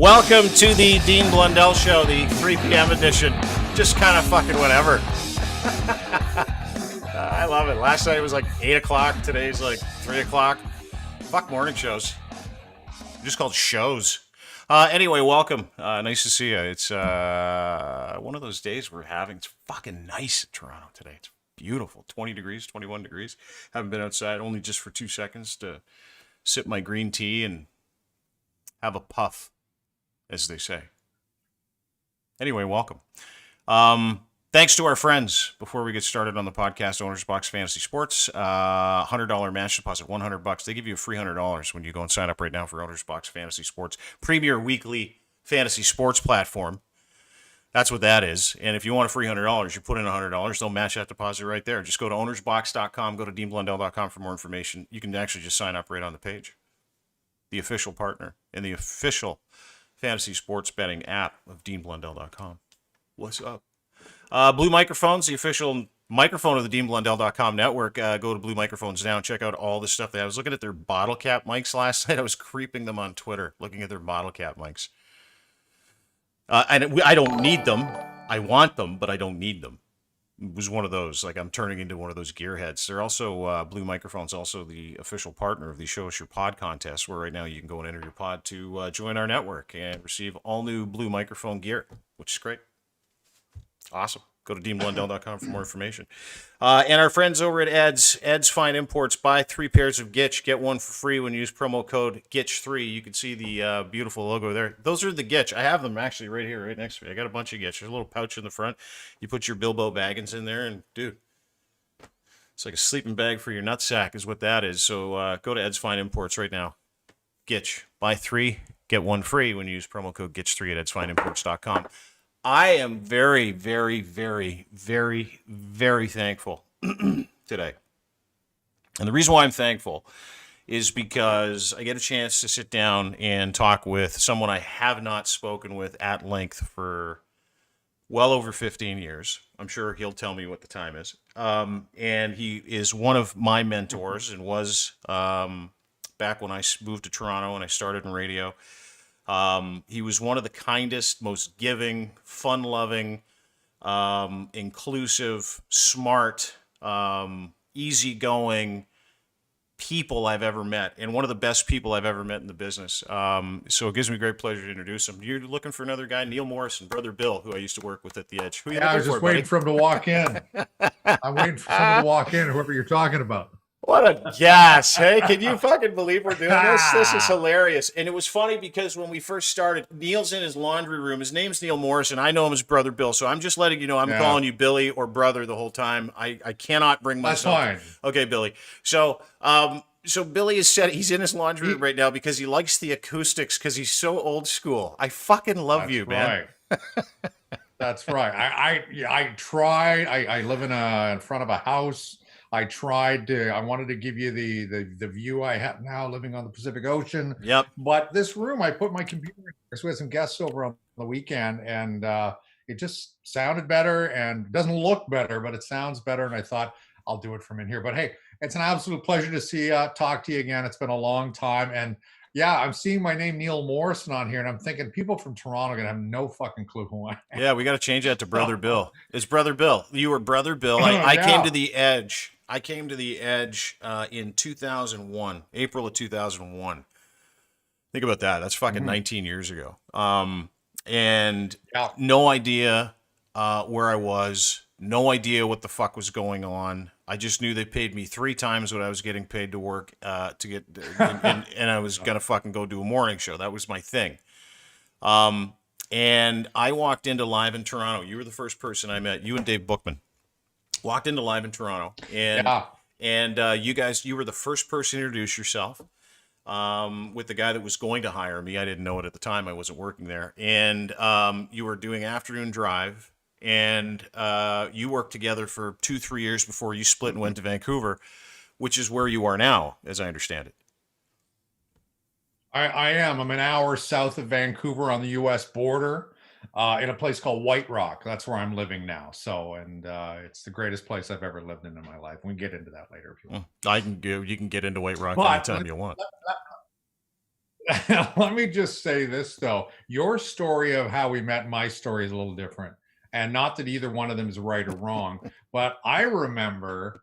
Welcome to the Dean Blundell Show, the 3 p.m. edition. Just kind of fucking whatever. I love it. Last night it was like 8 o'clock. Today's like 3 o'clock. Fuck morning shows. They're just called shows. Anyway, welcome. Nice to see you. It's one of those days we're having. It's fucking nice in Toronto today. It's beautiful. 20 degrees, 21 degrees. Haven't been outside only just for 2 seconds to sip my green tea and have a puff, as they say. Anyway, welcome. Thanks to our friends. Before we get started on the podcast, Owners Box Fantasy Sports, $100 match deposit, $100. They give you a free $100 when you go and sign up right now for Owners Box Fantasy Sports, premier weekly fantasy sports platform. That's what that is. And if you want a free $100, you put in $100. They'll match that deposit right there. Just go to ownersbox.com, go to deanblundell.com for more information. You can actually just sign up right on the page. The official partner and the official fantasy sports betting app of deanblundell.com. What's up? Blue Microphones, the official microphone of the deanblundell.com network. Go to Blue Microphones now and check out all the stuff. I was looking at their bottle cap mics last night. I was creeping them on Twitter, looking at their bottle cap mics. I don't need them. I want them, but I don't need them. It was one of those, like I'm turning into one of those gearheads. They're also, Blue Microphones, also the official partner of the Show Us Your Pod contest, where right now you can go and enter your pod to join our network and receive all new Blue Microphone gear, which is great. Awesome. Go to deanblundell.com for more information. And our friends over at Ed's Fine Imports, buy 3 pairs of Gitch, get one for free when you use promo code GITCH3. You can see the beautiful logo there. Those are the Gitch. I have them actually right here, right next to me. I got a bunch of Gitch. There's a little pouch in the front. You put your Bilbo Baggins in there, and dude, it's like a sleeping bag for your nutsack is what that is. So go to Ed's Fine Imports right now. Gitch. Buy 3, get 1 free when you use promo code GITCH3 at edsfineimports.com. I am very, very, very, very, very thankful today. And the reason why I'm thankful is because I get a chance to sit down and talk with someone I have not spoken with at length for well over 15 years. I'm sure he'll tell me what the time is. And he is one of my mentors and was back when I moved to Toronto and I started in radio. He was one of the kindest, most giving, fun-loving, inclusive, smart, easygoing people I've ever met, and one of the best people I've ever met in the business. So it gives me great pleasure to introduce him. You're looking for another guy, Neil Morrison, Brother Bill, who I used to work with at the Edge. Who I was just waiting for him to walk in. I'm waiting for someone to walk in, whoever you're talking about. What a gas. Hey, can you fucking believe we're doing this? This is hilarious. And it was funny because when we first started, Neil's in his laundry room. His name's Neil Morrison. I know him as Brother Bill. So I'm just letting you know I'm calling you Billy or Brother the whole time. I cannot bring myself. That's fine. Okay, Billy. So Billy is he's in his laundry room right now because he likes the acoustics because he's so old school. I fucking love you, man. That's right. I tried. I live in front of a house. I wanted to give you the view I have now living on the Pacific Ocean. Yep. But this room, I put my computer in. So we had some guests over on the weekend, and it just sounded better and doesn't look better, but it sounds better. And I thought I'll do it from in here. But hey, it's an absolute pleasure to see talk to you again. It's been a long time. And yeah, I'm seeing my name, Neil Morrison, on here, and I'm thinking people from Toronto are going to have no fucking clue who I am. Yeah, we got to change that to Brother Bill. It's Brother Bill. You were Brother Bill. I came to the Edge. I came to the Edge in 2001, April of 2001. Think about that. That's fucking 19 years ago. And no idea where I was. No idea what the fuck was going on. I just knew they paid me 3 times what I was getting paid to work to get, and I was gonna fucking go do a morning show. That was my thing. And I walked into Live in Toronto. You were the first person I met. You and Dave Bookman walked into Live in Toronto, and you were the first person to introduce yourself with the guy that was going to hire me. I didn't know it at the time. I wasn't working there, and you were doing Afternoon Drive. And you worked together for 2-3 years before you split and went to Vancouver, which is where you are now, as I understand it. I am. I'm an hour south of Vancouver on the U.S. border in a place called White Rock. That's where I'm living now. So, and it's the greatest place I've ever lived in my life. We can get into that later if you want. You can get into White Rock anytime you want. let me just say this though. Your story of how we met, my story is a little different. And not that either one of them is right or wrong, but I remember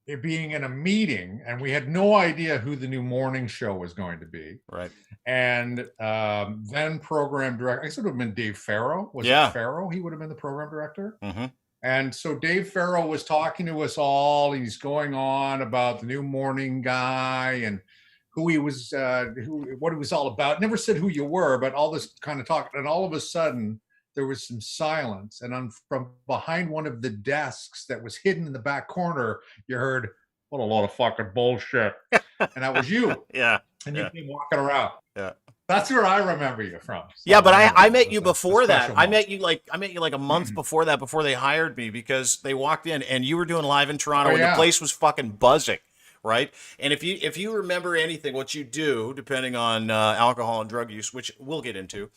it being in a meeting and we had no idea who the new morning show was going to be. Right. And then program director, I guess it would have been Dave Farrow. Was it Farrow? He would have been the program director. Mm-hmm. And so Dave Farrow was talking to us all. He's going on about the new morning guy and who he was, what he was all about. Never said who you were, but all this kind of talk. And all of a sudden, there was some silence. And from behind one of the desks that was hidden in the back corner, you heard, "What a lot of fucking bullshit." And that was you. Yeah. And you came walking around. Yeah. That's where I remember you from. So yeah, but I met you before that. moment. I met you like a month before that, before they hired me, because they walked in and you were doing live in Toronto and the place was fucking buzzing, right? And if you remember anything, what you do, depending on alcohol and drug use, which we'll get into,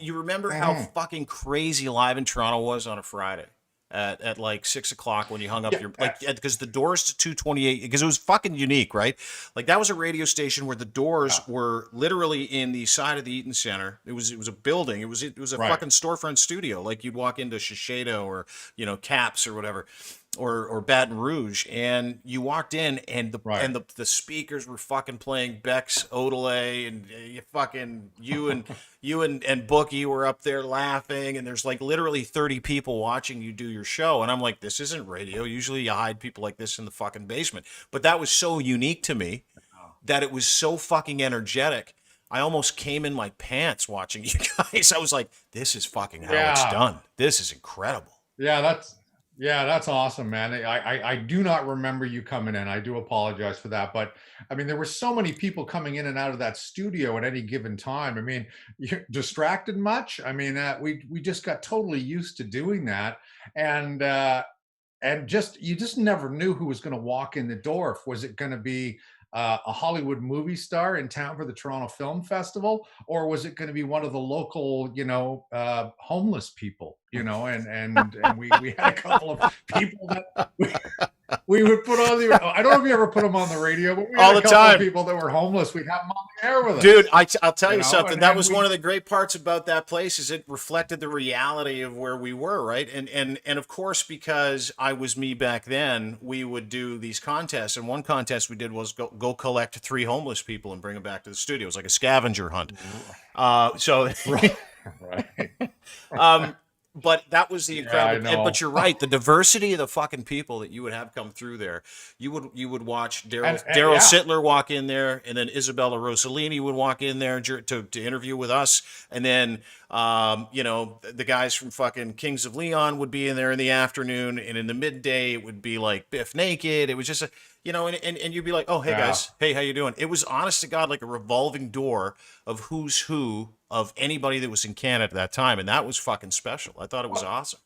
you remember how fucking crazy live in Toronto was on a Friday. At like 6 o'clock when you hung up your because the doors to 228, because it was fucking unique, right? Like that was a radio station where the doors were literally in the side of the Eaton Center. It was a building. It was a fucking storefront studio, like you'd walk into Shiseido or Caps or whatever. Or Baton Rouge, and you walked in, and the speakers were fucking playing Beck's Odelay, and you and Bookie were up there laughing, and there's like literally 30 people watching you do your show, and I'm like, this isn't radio. Usually you hide people like this in the fucking basement, but that was so unique to me that it was so fucking energetic. I almost came in my pants watching you guys. I was like, this is fucking how it's done. This is incredible. Yeah, that's awesome, man. I do not remember you coming in. I do apologize for that. But I mean, there were so many people coming in and out of that studio at any given time. I mean, you're distracted much? I mean, we just got totally used to doing that. And you just never knew who was going to walk in the door. Was it going to be a Hollywood movie star in town for the Toronto Film Festival, or was it going to be one of the local, homeless people, and we had a couple of people that we would put on the, I don't know if you ever put them on the radio, but we had a couple of people that were homeless. We'd have them on the air with us. Dude, I'll tell you something. That was one of the great parts about that place, is it reflected the reality of where we were, right? And of course, because I was me back then, we would do these contests. And one contest we did was go collect 3 homeless people and bring them back to the studio. It was like a scavenger hunt. Right. But that was the incredible. But you're right. The diversity of the fucking people that you would have come through there. You would watch Daryl Sittler walk in there, and then Isabella Rossellini would walk in there to interview with us, and then the guys from fucking Kings of Leon would be in there in the afternoon, and in the midday it would be like Biff Naked. It was just and you'd be like, oh, hey guys, hey, how you doing? It was honest to God like a revolving door of who's who of anybody that was in Canada at that time, and that was fucking special. I thought it was awesome.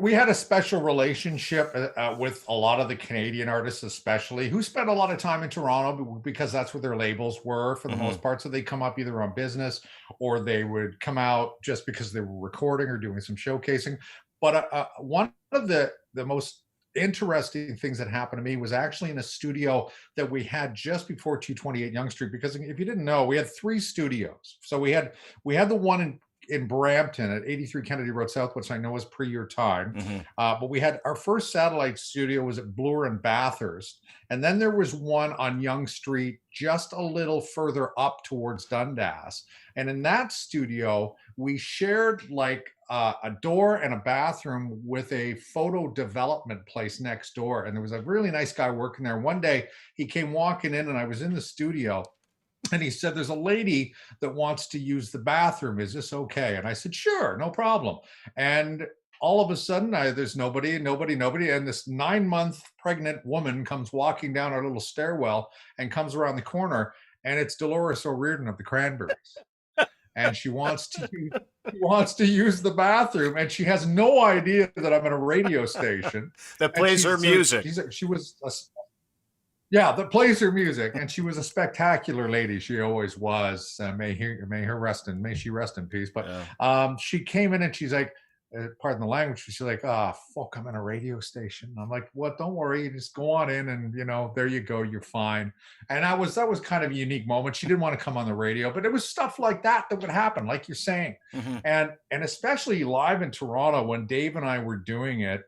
We had a special relationship with a lot of the Canadian artists, especially, who spent a lot of time in Toronto because that's where their labels were for the most part. So they come up either on business or they would come out just because they were recording or doing some showcasing. But one of the most interesting things that happened to me was actually in a studio that we had just before 228 Yonge Street, because if you didn't know, we had 3 studios. So we had the one in Brampton at 83 Kennedy Road South, which I know is pre your time. But we had our first satellite studio was at Bloor and Bathurst. And then there was one on Yonge Street, just a little further up towards Dundas. And in that studio, we shared like a door and a bathroom with a photo development place next door. And there was a really nice guy working there. One day he came walking in and I was in the studio. And he said, there's a lady that wants to use the bathroom. Is this okay? And I said, sure, no problem. And all of a sudden, there's nobody. And this 9-month pregnant woman comes walking down our little stairwell and comes around the corner. And it's Dolores O'Riordan of the Cranberries. And she wants to use the bathroom. And she has no idea that I'm in a radio station that plays her music. That plays her music, and she was a spectacular lady. She always was. May she rest in peace. But she came in and she's like, pardon the language, she's like, "Ah, fuck, I'm in a radio station." I'm like, "What? Don't worry, you just go on in, and there you go, you're fine." And that was kind of a unique moment. She didn't want to come on the radio, but it was stuff like that that would happen, like you're saying, Mm-hmm. and especially live in Toronto when Dave and I were doing it.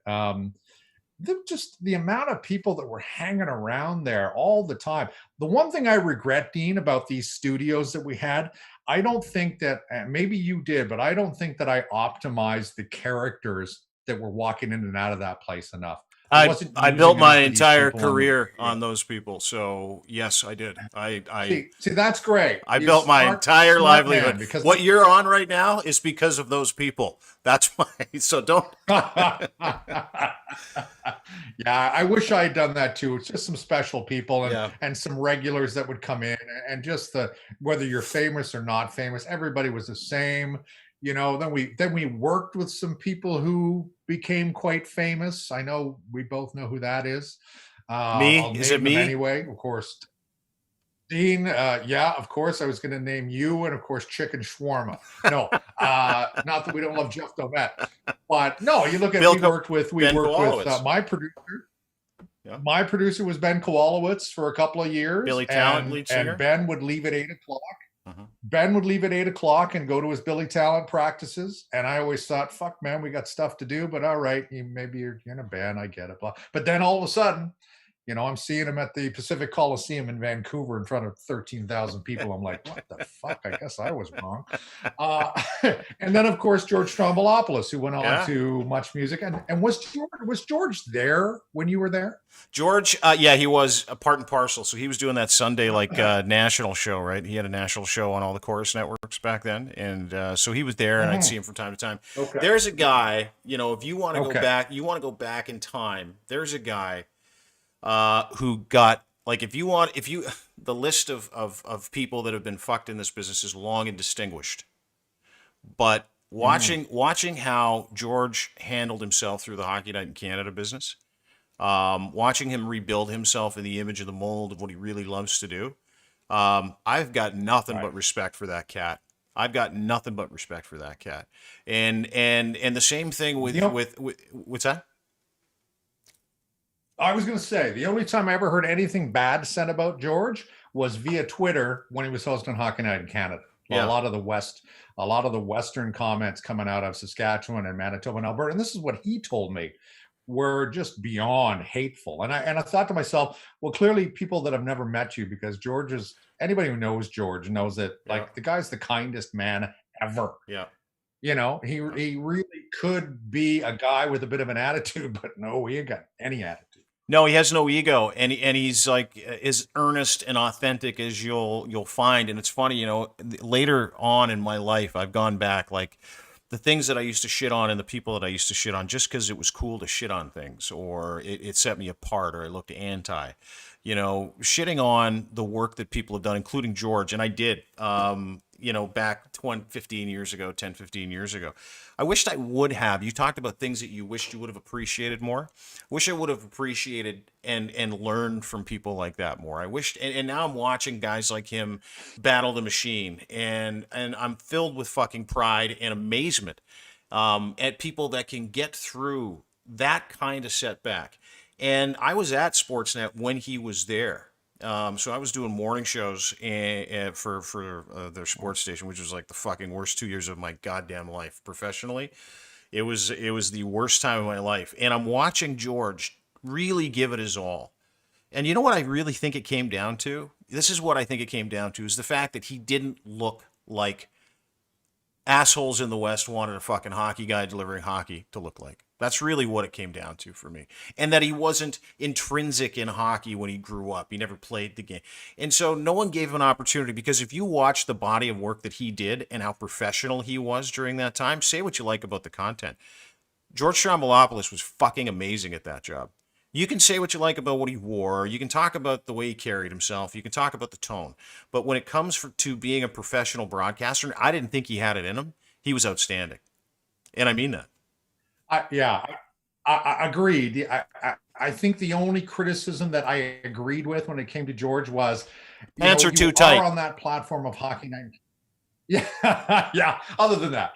Just the amount of people that were hanging around there all the time. The one thing I regret, Dean, about these studios that we had, I don't think that maybe you did, but I don't think that I optimized the characters that were walking in and out of that place enough. I wasn't I built using my enough of these entire people on the career radio. on those people. So yes, I did. See, that's great. I You're built my entire smart livelihood. man, because What you're on right now is because of those people. That's why. So don't. yeah, I wish I had done that too. It's just some special people and Yeah. and some regulars that would come in, and just the whether you're famous or not famous, everybody was the same. Then we worked with some people who became quite famous. I know we both know who that is. Me? I'll Is it name them me? anyway. Of course, Dean, yeah, of course, I was going to name you, and of course, chicken shawarma. No, not that we don't love Jeff Domet, but no, you look at Bill we Ben worked with Kowalowitz. my producer. Yeah. My producer was Ben Kowalowitz for a couple of years. Billy Talent, lead singer. And Ben would leave at 8 o'clock. Uh-huh. Ben would leave at 8 o'clock and go to his Billy Talent practices. And I always thought, fuck, man, we got stuff to do, but all right, maybe you're in a band, I get it. But then all of a sudden, I'm seeing him at the Pacific Coliseum in Vancouver in front of 13,000 people. I'm like, what the fuck? I guess I was wrong. And then, of course, George Stroumboulopoulos, who went on to Much Music. And was George there when you were there? George, yeah, he was a part and parcel. So he was doing that Sunday national show, right? He had a national show on all the chorus networks back then, and so he was there, and I'd see him from time to time. Okay. There's a guy, if you want to go back, go back in time. There's a guy who got the list of people that have been fucked in this business is long and distinguished, but watching how George handled himself through the Hockey Night in Canada business. Watching him rebuild himself in the image of the mold of what he really loves to do. I've got nothing but respect for that cat. I've got nothing but respect for that cat. And the same thing with what's that? I was going to say, the only time I ever heard anything bad said about George was via Twitter when he was hosting Hockey Night in Canada. Yeah. A lot of the Western comments coming out of Saskatchewan and Manitoba and Alberta, and this is what he told me, were just beyond hateful. And I thought to myself, well, clearly people that have never met you, because anybody who knows George knows that the guy's the kindest man ever. Yeah. He really could be a guy with a bit of an attitude, but no, he ain't got any attitude. No, he has no ego, and he's like as earnest and authentic as you'll find. And it's funny, later on in my life, I've gone back, like the things that I used to shit on and the people that I used to shit on, just because it was cool to shit on things, or it set me apart, or I looked anti. Shitting on the work that people have done, including George, and I did, back 15 years ago, 10, 15 years ago. I wished I would have. You talked about things that you wished you would have appreciated more. Wish I would have appreciated and learned from people like that more. I wished, and now I'm watching guys like him battle the machine, and I'm filled with fucking pride and amazement at people that can get through that kind of setback. And I was at Sportsnet when he was there. So I was doing morning shows for their sports station, which was like the fucking worst 2 years of my goddamn life professionally. It was the worst time of my life. And I'm watching George really give it his all. And you know what I really think it came down to? This is what I think it came down to, is the fact that he didn't look like assholes in the West wanted a fucking hockey guy delivering hockey to look like. That's really what it came down to for me. And that he wasn't intrinsic in hockey when he grew up. He never played the game. And so no one gave him an opportunity, because if you watch the body of work that he did and how professional he was during that time, say what you like about the content. George Stroumboulopoulos was fucking amazing at that job. You can say what you like about what he wore. You can talk about the way he carried himself. You can talk about the tone. But when it comes to being a professional broadcaster, I didn't think he had it in him. He was outstanding. And I mean that. I agreed. I think the only criticism that I agreed with when it came to George was pants are too tight on that platform of Hockey Night. Yeah, yeah. Other than that,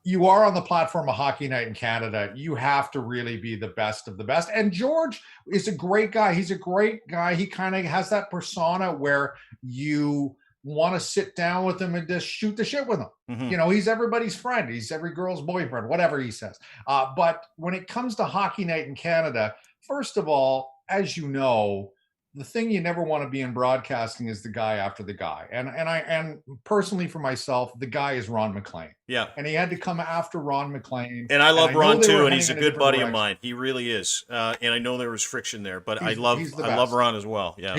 you are on the platform of Hockey Night in Canada. You have to really be the best of the best. And George is a great guy. He's a great guy. He kind of has that persona where you want to sit down with him and just shoot the shit with him. Mm-hmm. You know, he's everybody's friend. He's every girl's boyfriend, whatever he says. But when it comes to Hockey Night in Canada, first of all, as you know, the thing you never want to be in broadcasting is the guy after the guy. And personally for myself, the guy is Ron McLean. Yeah. And he had to come after Ron McLean. And I love Ron too, and he's a good buddy of direction. mine. He really is. And I know there was friction there, but I He's the love best. Ron as well. Yeah.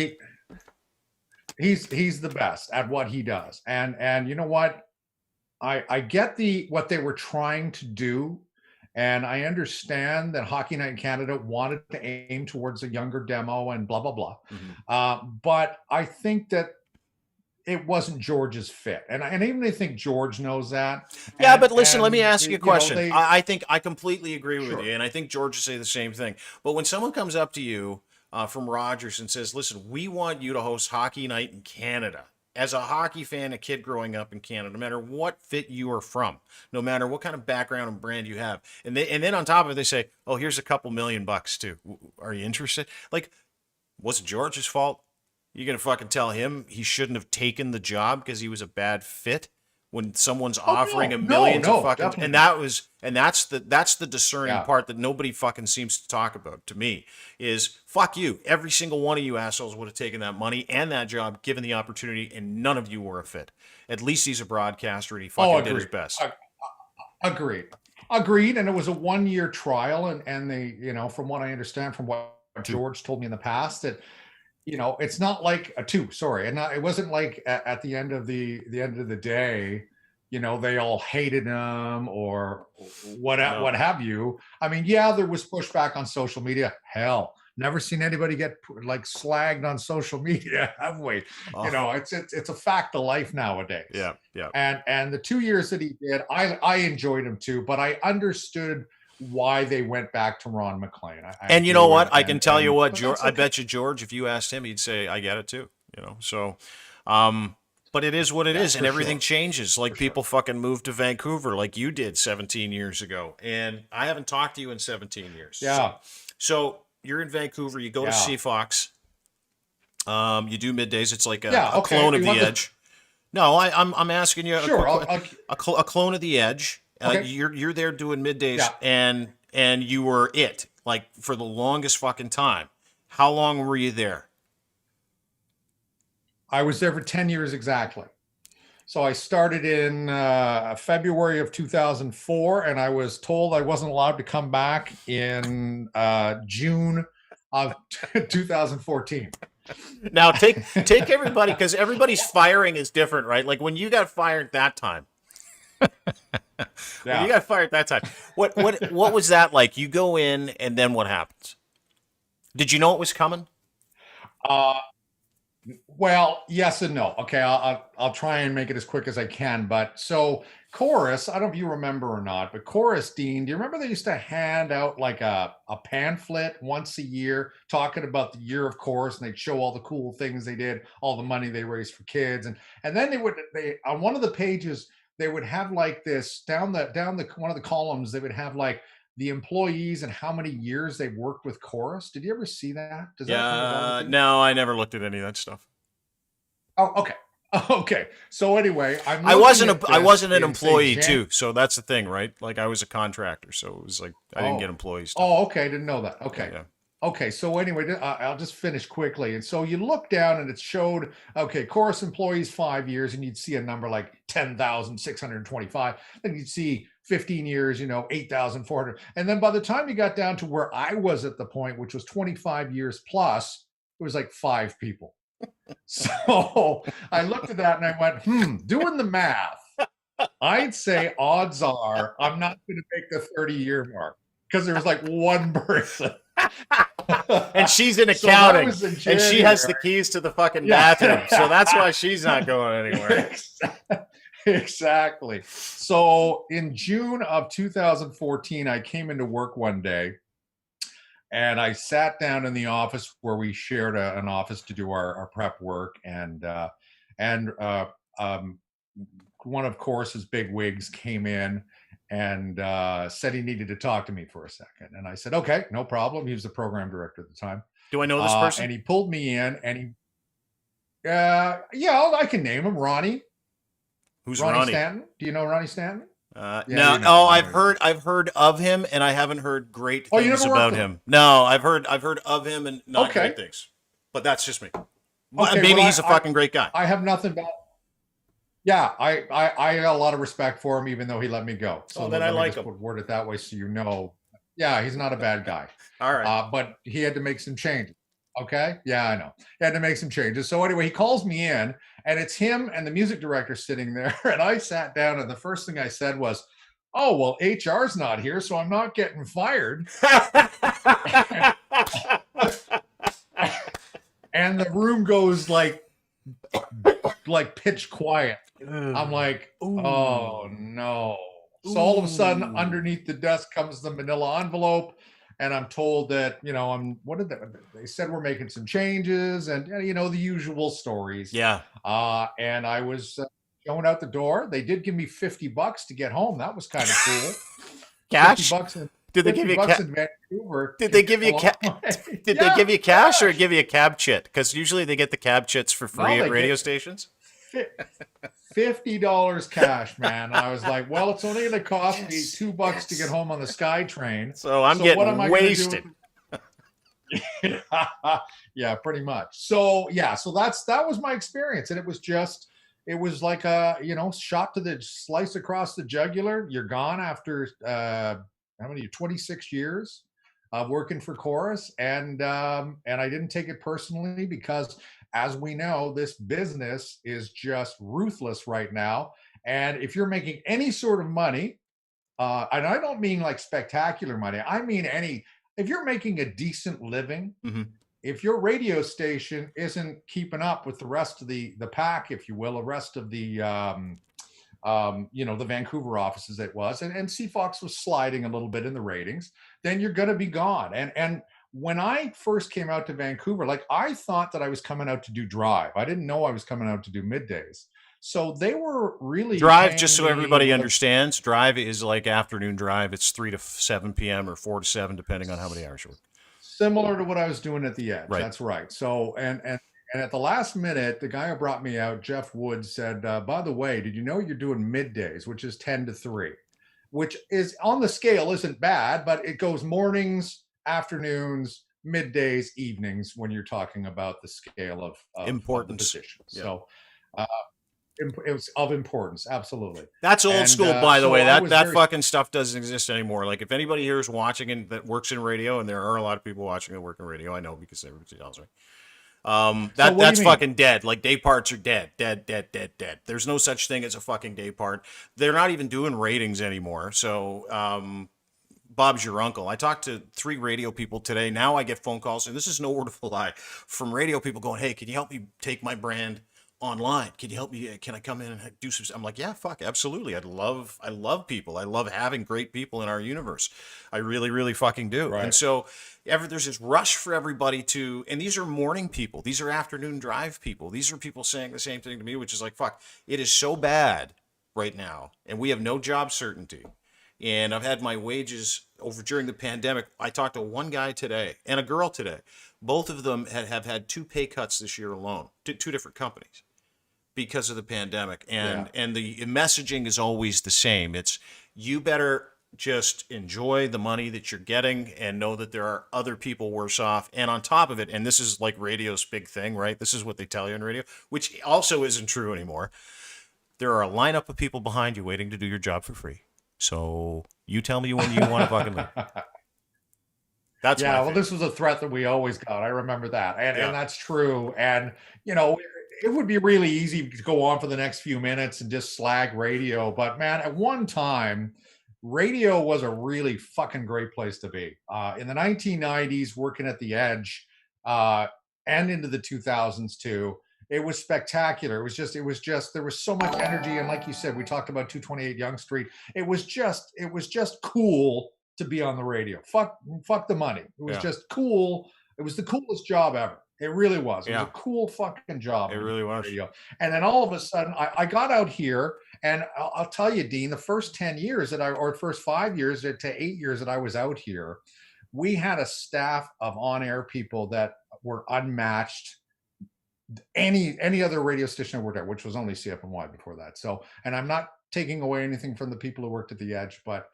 He's the best at what he does. And you know what? I get what they were trying to do. And I understand that Hockey Night in Canada wanted to aim towards a younger demo and blah, blah, blah. Mm-hmm. But I think that it wasn't George's fit. And even I think George knows that. Yeah, but listen, let me ask you a question. Know, I think I completely agree sure. with you, and I think George would say the same thing. But when someone comes up to you from Rogers and says, listen, we want you to host Hockey Night in Canada, as a hockey fan, a kid growing up in Canada, no matter what fit you are from, no matter what kind of background and brand you have, and then on top of it, they say, "Oh, here's a couple $1,000,000 too. Are you interested?" Like, was it George's fault? You gonna fucking tell him he shouldn't have taken the job because he was a bad fit? When someone's offering $1 million to fucking, definitely. and that's the discerning part that nobody fucking seems to talk about to me is fuck you. Every single one of you assholes would have taken that money and that job given the opportunity, and none of you were a fit. At least he's a broadcaster and he fucking did his best. Agreed. And it was a 1-year trial, and they, you know, from what I understand, from what George told me in the past, that, you know, it's not like a two. Sorry, and it wasn't like at the end of the end of the day, you know, they all hated him or what have you. I mean, yeah, there was pushback on social media. Hell, never seen anybody get like slagged on social media, have we? Oh. You know, it's a fact of life nowadays. Yeah. And the 2 years that he did, I enjoyed him too, but I understood why they went back to Ron McLean. And you know what? I can tell you what, George, okay. I bet you George, if you asked him, he'd say, I get it too. You know, so, but it is what it is, and everything changes. Like people fucking moved to Vancouver like you did 17 years ago. And I haven't talked to you in 17 years. Yeah. So you're in Vancouver, you go to CFOX, you do middays. It's like a clone of The Edge. No, I'm asking you a clone of The Edge. Okay. You're there doing middays, and you were it like for the longest fucking time. How long were you there? I was there for 10 years exactly. So I started in February of 2004, and I was told I wasn't allowed to come back in June of 2014. Now take everybody, because everybody's firing is different, right? Like when you got fired that time. When you got fired that time, what was that like? You go in, and then what happens? Did you know it was coming? Well, yes and no. Okay, I'll try and make it as quick as I can. But so Chorus, I don't know if you remember or not, but Chorus, Dean, do you remember they used to hand out like a pamphlet once a year talking about the year of Chorus, and they'd show all the cool things they did, all the money they raised for kids, and then they on one of the pages they would have like this down the one of the columns, they would have like the employees and how many years they worked with Chorus. Did you ever see that? Does that no, I never looked at any of that stuff. Oh, okay. So anyway, I wasn't an employee too, so that's the thing, right? Like I was a contractor, so it was like I didn't get employees. Oh, okay, didn't know that. Okay. Yeah. Okay, so anyway, I'll just finish quickly. And so you look down and it showed, okay, Chorus employees 5 years, and you'd see a number like 10,625. Then you'd see 15 years, 8,400. And then by the time you got down to where I was at the point, which was 25 years plus, it was like 5 people. So I looked at that and I went, doing the math, I'd say odds are I'm not going to make the 30-year mark because there was like one person. And she's in accounting, and she has the keys to the fucking bathroom, so that's why she's not going anywhere. Exactly. So in June of 2014, I came into work one day, and I sat down in the office where we shared an office to do our prep work, and one of course's big wigs came in and said he needed to talk to me for a second. And I said, okay, no problem. He was the program director at the time. Do I know this person? And he pulled me in and yeah, I can name him. Who's Ronnie Ronnie? Stanton. Do you know Ronnie Stanton? Yeah, No, you know him. I've heard of him, and I haven't heard great Oh, you things never worked about with him. No, I've heard of him and not Okay. great things. But that's just me. Okay, Maybe well, he's a fucking great guy. I have nothing but yeah, I got a lot of respect for him, even though he let me go. So then I let me like just him. word it that way, so you know. Yeah, he's not a bad guy. All right. But he had to make some changes. Okay. Yeah, I know. He had to make some changes. So anyway, he calls me in, and it's him and the music director sitting there. And I sat down, and the first thing I said was, "Oh, well, HR's not here, so I'm not getting fired." And the room goes like pitch quiet. I'm like, oh no. So all of a sudden, underneath the desk comes the manila envelope, and I'm told that, what did they said we're making some changes, and the usual stories. Yeah. And I was going out the door. They did give me $50 to get home. That was kind of cool. Cash? $50 Did they give you cash in Vancouver? Did they give you Did they give you cash or give you a cab chit? Because usually they get the cab chits for free at radio stations. $50 cash, man. And I was like, well, it's only going to cost me $2 to get home on the SkyTrain. So I'm getting what am I wasted. Yeah, pretty much. So yeah, so that was my experience, and it was like a shot to the slice across the jugular. You're gone after how many 26 years of working for Chorus, and I didn't take it personally because, as we know, this business is just ruthless right now. And if you're making any sort of money, and I don't mean like spectacular money, I mean if you're making a decent living, if your radio station isn't keeping up with the rest of the pack, if you will, the rest of the the Vancouver offices it was, and CFOX was sliding a little bit in the ratings, then you're going to be gone. And when I first came out to Vancouver, like, I thought that I was coming out to do drive. I didn't know I was coming out to do middays. So they were really drive. Just so everybody understands, drive is like afternoon drive. It's 3 to 7 p.m. or 4 to 7, depending on how many hours you work. Similar to what I was doing at the Edge. Right. That's right. So and at the last minute, the guy who brought me out, Jeff Wood, said, by the way, did you know you're doing middays, which is 10 to 3, which is on the scale isn't bad, but it goes mornings, afternoons, middays, evenings when you're talking about the scale of importance of the position. Yeah. So it was of importance. Absolutely. That's old school, by the way. That fucking stuff doesn't exist anymore. Like, if anybody here is watching and that works in radio, and there are a lot of people watching that work in radio, I know because everybody tells me. That's fucking dead. Like, day parts are dead. There's no such thing as a fucking day part. They're not even doing ratings anymore. So, Bob's your uncle. I talked to 3 radio people today. Now I get phone calls, and this is no word of a lie, from radio people going, hey, can you help me take my brand online? Can you help me? Can I come in and do some? I'm like, yeah, fuck, absolutely. I love people. I love having great people in our universe. I really, really fucking do. Right. And so there's this rush for everybody to, and these are morning people. These are afternoon drive people. These are people saying the same thing to me, which is like, fuck, it is so bad right now. And we have no job certainty. And I've had my wages over during the pandemic. I talked to one guy today and a girl today. Both of them have had 2 pay cuts this year alone, to 2 different companies, because of the pandemic. And the messaging is always the same. It's, you better just enjoy the money that you're getting and know that there are other people worse off. And on top of it, and this is like radio's big thing, right? This is what they tell you on radio, which also isn't true anymore. There are a lineup of people behind you waiting to do your job for free. So you tell me when you want to fucking leave. That's well, this was a threat that we always got. I remember that. And that's true. And, it would be really easy to go on for the next few minutes and just slag radio. But man, at one time, radio was a really fucking great place to be. In the 1990s, working at the Edge, and into the 2000s too, it was spectacular. It was just, there was so much energy. And like you said, we talked about 228 Yonge Street. It was just cool to be on the radio. Fuck the money. It was just cool. It was the coolest job ever. It really was. It was a cool fucking job. It really was. Radio. And then all of a sudden, I got out here, And I'll tell you, Dean, the first 10 years that or first 5 years to 8 years that I was out here, we had a staff of on-air people that were unmatched any other radio station I worked at, which was only CFNY before that. So, and I'm not taking away anything from the people who worked at the Edge, but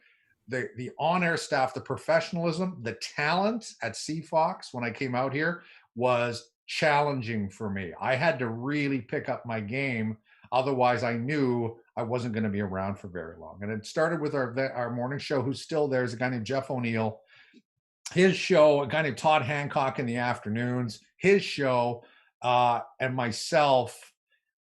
the on-air staff, the professionalism, the talent at CFox when I came out here was challenging for me. I had to really pick up my game. Otherwise, I knew I wasn't going to be around for very long. And it started with our morning show, who's still there, is a guy named Jeff O'Neill. His show, a guy named Todd Hancock in the afternoons, his show, and myself,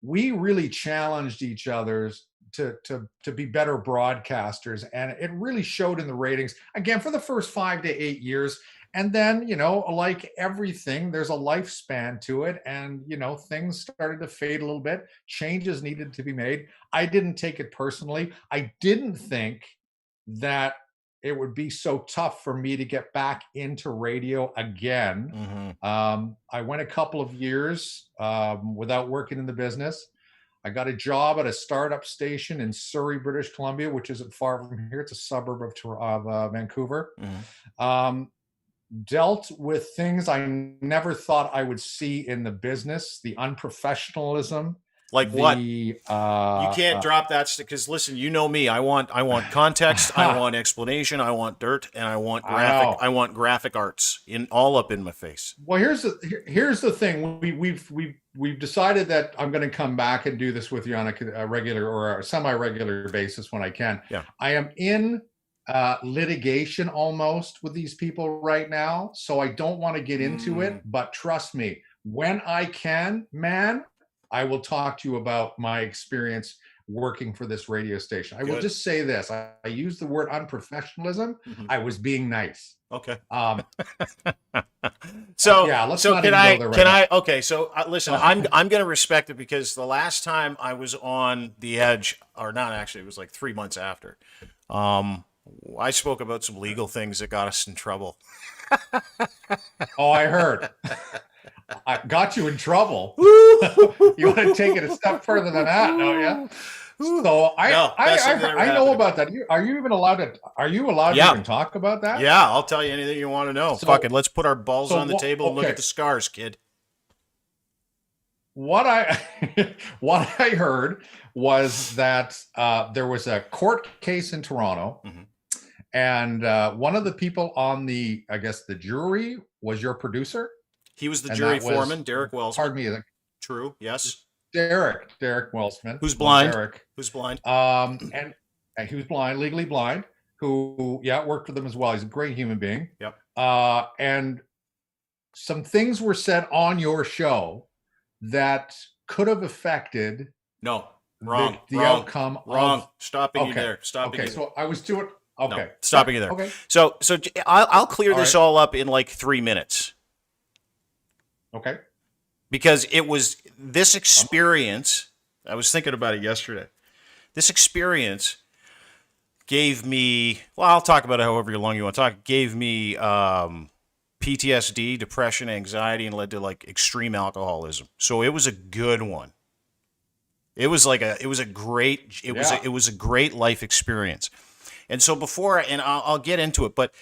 we really challenged each other's to be better broadcasters, and it really showed in the ratings again for the first 5 to 8 years. And then, like everything, there's a lifespan to it, and things started to fade a little bit. Changes needed to be made. I didn't take it personally. I didn't think that it would be so tough for me to get back into radio again. I went a couple of years without working in the business. I got a job at a startup station in Surrey, British Columbia, which isn't far from here. It's a suburb of Vancouver. Dealt with things I never thought I would see in the business, the unprofessionalism. Like what? You can't drop that because listen, you know me. I want context. I want explanation. I want dirt, and I want graphic. I want graphic arts all up in my face. Well, here's the thing. We've decided that I'm going to come back and do this with you on a regular or a semi-regular basis when I can. Yeah. I am in litigation almost with these people right now, so I don't want to get into it. But trust me, when I can, man, I will talk to you about my experience working for this radio station. I will just say this. I used the word unprofessionalism. I was being nice. Okay. So yeah, let's not even go there right now. Okay. So listen, I'm going to respect it because the last time I was on the Edge, or not actually, it was like 3 months after. I spoke about some legal things that got us in trouble. Oh, I heard. I got you in trouble. You want to take it a step further than that, don't you? So I know about that. Are you even allowed to? Are you allowed to even talk about that? Yeah, I'll tell you anything you want to know. Fuck it, let's put our balls on the table and look at the scars, kid. What I heard was that there was a court case in Toronto, and one of the people on the jury was your producer. He was the jury foreman, Derek Wellsman. Pardon me. True. Yes. Derek Wellsman. Who's blind? Who's blind? And he was blind, legally blind. Who worked with them as well. He's a great human being. Yep. And some things were said on your show that could have affected the outcome. Wrong. Stopping you there. Okay. So I was doing. Okay. No, stopping you there. Okay. So I'll clear this all up in like 3 minutes. Okay. Because it was this experience, I was thinking about it yesterday. This experience gave me, well, I'll talk about it however long you want to talk, gave me PTSD, depression, anxiety, and led to like extreme alcoholism. So it was a good one. It was a great life experience. And so I'll get into it, but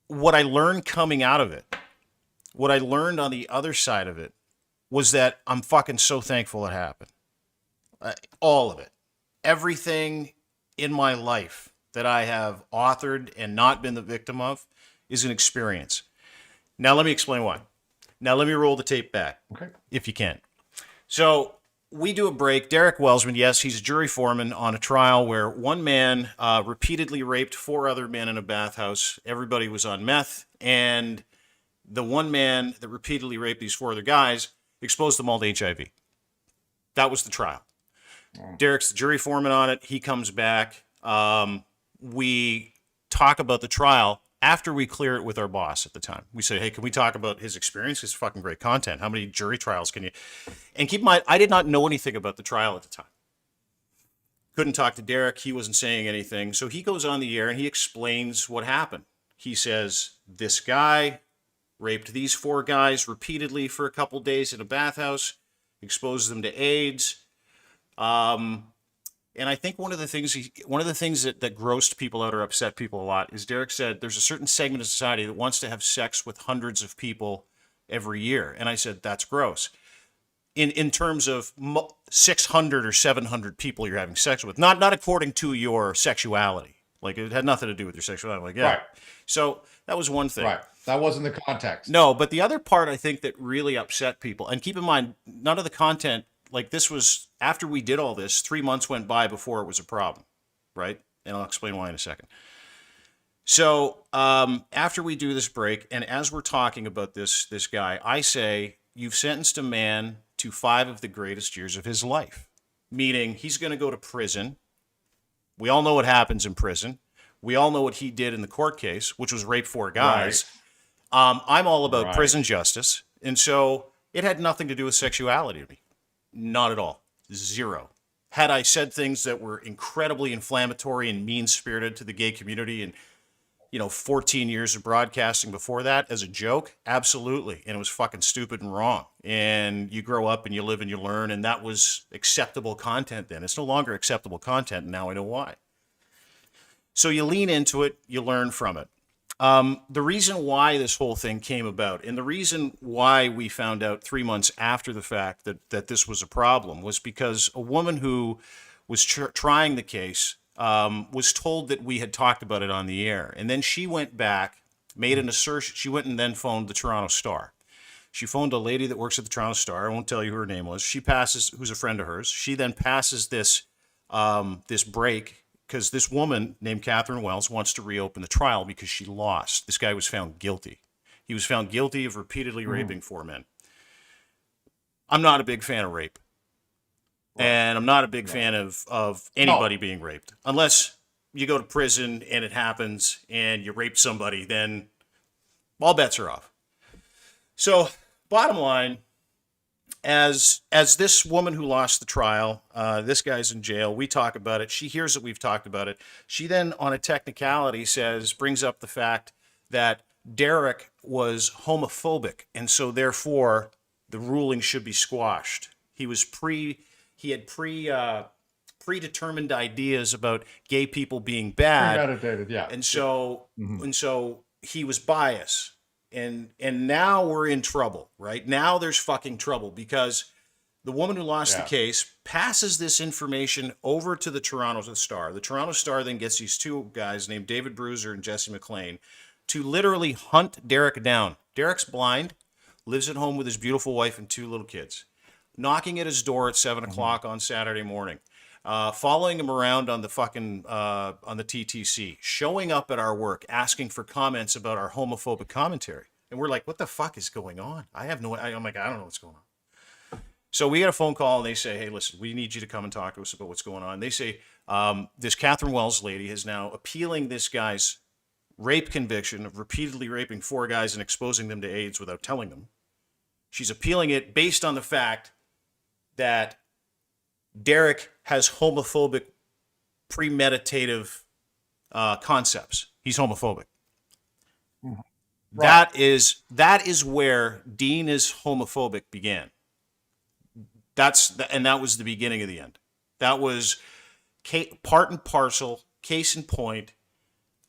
what I learned coming out of it, what I learned on the other side of it was that I'm fucking so thankful it happened. All of it. Everything in my life that I have authored and not been the victim of is an experience. Now let me explain why. Now let me roll the tape back, if you can. So we do a break. Derek Wellsman, yes, he's a jury foreman on a trial where one man repeatedly raped 4 other men in a bathhouse. Everybody was on meth, and the one man that repeatedly raped these 4 other guys exposed them all to HIV. That was the trial. Derek's the jury foreman on it. He comes back. We talk about the trial after we clear it with our boss at the time. We say, hey, can we talk about his experience? It's fucking great content. How many jury trials can you... And keep in mind, I did not know anything about the trial at the time. Couldn't talk to Derek. He wasn't saying anything. So he goes on the air and he explains what happened. He says, this guy raped these 4 guys repeatedly for a couple days in a bathhouse, exposed them to AIDS. And I think one of the things that grossed people out or upset people a lot is Derek said there's a certain segment of society that wants to have sex with hundreds of people every year. And I said, that's gross. In terms of 600 or 700 people you're having sex with, not according to your sexuality. Like, it had nothing to do with your sexuality. I'm like, yeah. Right. So that was one thing. Right. That wasn't the context. No, but the other part I think that really upset people, and keep in mind, none of the content, like, this was after we did all this, 3 months went by before it was a problem, right? And I'll explain why in a second. So after we do this break, and as we're talking about this guy, I say, you've sentenced a man to 5 of the greatest years of his life, meaning he's going to go to prison. We all know what happens in prison. We all know what he did in the court case, which was rape 4 guys. Right. I'm all about prison justice. And so it had nothing to do with sexuality to me. Not at all. Zero. Had I said things that were incredibly inflammatory and mean-spirited to the gay community and, 14 years of broadcasting before that as a joke? Absolutely. And it was fucking stupid and wrong. And you grow up and you live and you learn, and that was acceptable content then. It's no longer acceptable content, and now I know why. So you lean into it, you learn from it. The reason why this whole thing came about, and the reason why we found out 3 months after the fact that this was a problem, was because a woman who was trying the case was told that we had talked about it on the air. And then she went back, made an assertion. She went and then phoned the Toronto Star. She phoned a lady that works at the Toronto Star. I won't tell you who her name was. She passes, who's a friend of hers. She then passes this break, because this woman named Catherine Wells wants to reopen the trial because she lost. This guy was found guilty. He was found guilty of repeatedly raping 4 men. I'm not a big fan of rape. And I'm not a big fan of anybody being raped. Unless you go to prison and it happens and you rape somebody, then all bets are off. So, bottom line, as this woman who lost the trial, this guy's in jail, we talk about it. She hears that we've talked about it. She then, on a technicality, brings up the fact that Derek was homophobic, and so therefore the ruling should be squashed. He had predetermined ideas about gay people being bad. Premeditated, yeah. And so he was biased. And now we're in trouble, right? Now there's fucking trouble because the woman who lost the case passes this information over to the Toronto Star. The Toronto Star then gets these 2 guys named David Bruiser and Jesse McLean to literally hunt Derek down. Derek's blind, lives at home with his beautiful wife and 2 little kids. Knocking at his door at 7 o'clock on Saturday morning, following him around on the fucking on the TTC, showing up at our work, asking for comments about our homophobic commentary, and we're like, "What the fuck is going on?" I'm like, I don't know what's going on. So we get a phone call and they say, "Hey, listen, we need you to come and talk to us about what's going on." They say this Catherine Wells lady is now appealing this guy's rape conviction of repeatedly raping 4 guys and exposing them to AIDS without telling them. She's appealing it based on the fact that Derek has homophobic, premeditative concepts. He's homophobic. Mm-hmm. Right. That is where Dean is homophobic began. And that was the beginning of the end. That was part and parcel, case in point.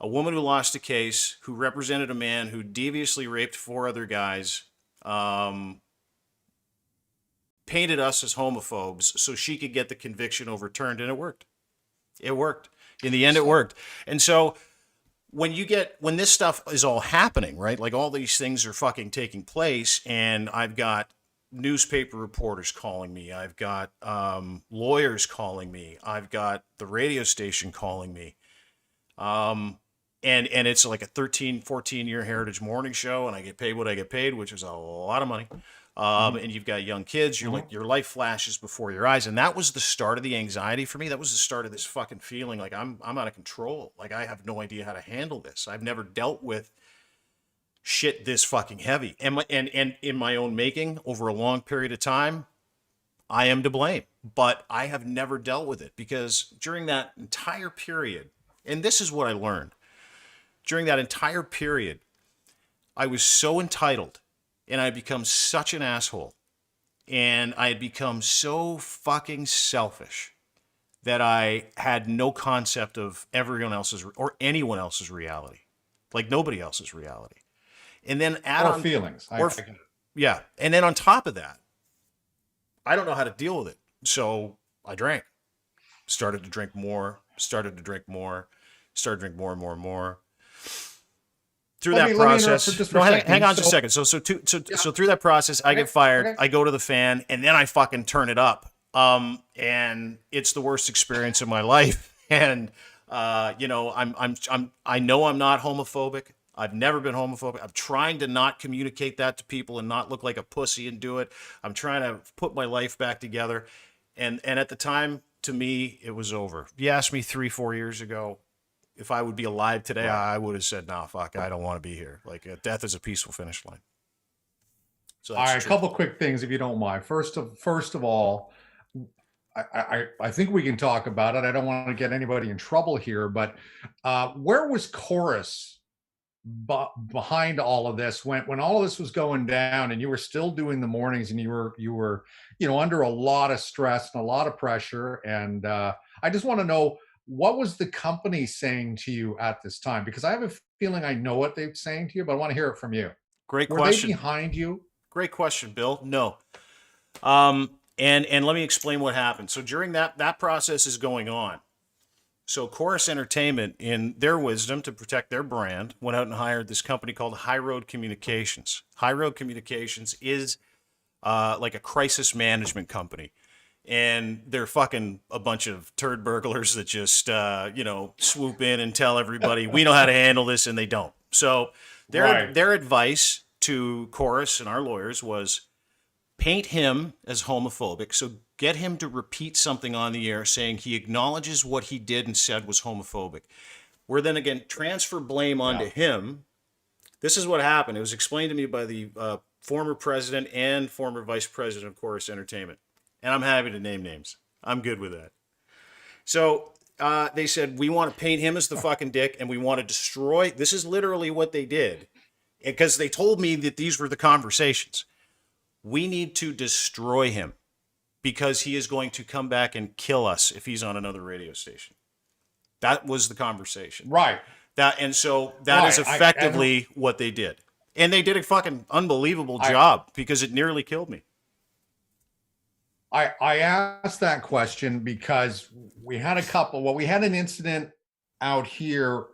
A woman who lost a case, who represented a man who deviously raped 4 other guys, painted us as homophobes so she could get the conviction overturned, and it worked. It worked. In the end, it worked. And so when this stuff is all happening, right? Like, all these things are fucking taking place, and I've got newspaper reporters calling me. I've got lawyers calling me. I've got the radio station calling me. And it's like a 13, 14-year Heritage Morning Show, and I get paid what I get paid, which is a lot of money. And you've got young kids, your life flashes before your eyes. And that was the start of the anxiety for me. That was the start of this fucking feeling like I'm out of control. Like, I have no idea how to handle this. I've never dealt with shit this fucking heavy. And in my own making over a long period of time, I am to blame. But I have never dealt with it because during that entire period, and this is what I learned, during that entire period, I was so entitled. And I had become such an asshole. And I had become so fucking selfish that I had no concept of everyone else's or anyone else's reality, like nobody else's reality. And then add Or on, feelings. or yeah, and then on top of that, I don't know how to deal with it. So I drank, started to drink more, started to drink more, started to drink more and more and more. Through that let me interrupt for process, just for no, a hang second. on just a So second. yeah, So through that process, I okay, get fired. okay. I go to the fan, and then I fucking turn it up. And it's the worst experience of my life. And you know, I know I'm not homophobic. I've never been homophobic. I'm trying to not communicate that to people and not look like a pussy and do it. I'm trying to put my life back together. And at the time, to me, it was over. If you asked me 3, 4 years ago if I would be alive today, Right. I would have said, "No, fuck, I don't want to be here." Like death is a peaceful finish line. So All that's right, the a truth. couple quick things if you don't mind. First of all, I think we can talk about it. I don't want to get anybody in trouble here, but where was Chorus behind all of this when all of this was going down and you were still doing the mornings and you were under a lot of stress and a lot of pressure, and I just want to know, what was the company saying to you at this time? Because I have a feeling I know what they're saying to you, but I want to hear it from you. Great Were they question. behind you? Great question, Bill. No. And let me explain what happened. So during that process is going on. So Chorus Entertainment, in their wisdom to protect their brand, went out and hired this company called High Road Communications. High Road Communications is like a crisis management company. And they're fucking a bunch of turd burglars that just, swoop in and tell everybody, we know how to handle this, and they don't. So Right. their advice to Chorus and our lawyers was paint him as homophobic. So get him to repeat something on the air saying he acknowledges what he did and said was homophobic. Where then again, transfer blame Yeah. onto him. This is what happened. It was explained to me by the former president and former vice president of Chorus Entertainment. And I'm happy to name names. I'm good with that. So they said, we want to paint him as the fucking dick and we want to destroy. This is literally what they did. Because they told me that these were the conversations. We need to destroy him because he is going to come back and kill us if he's on another radio station. That was the conversation. Right. And so that is Right. And effectively what they did. And they did a fucking unbelievable I job because it nearly killed me. I asked that question because we had an incident out here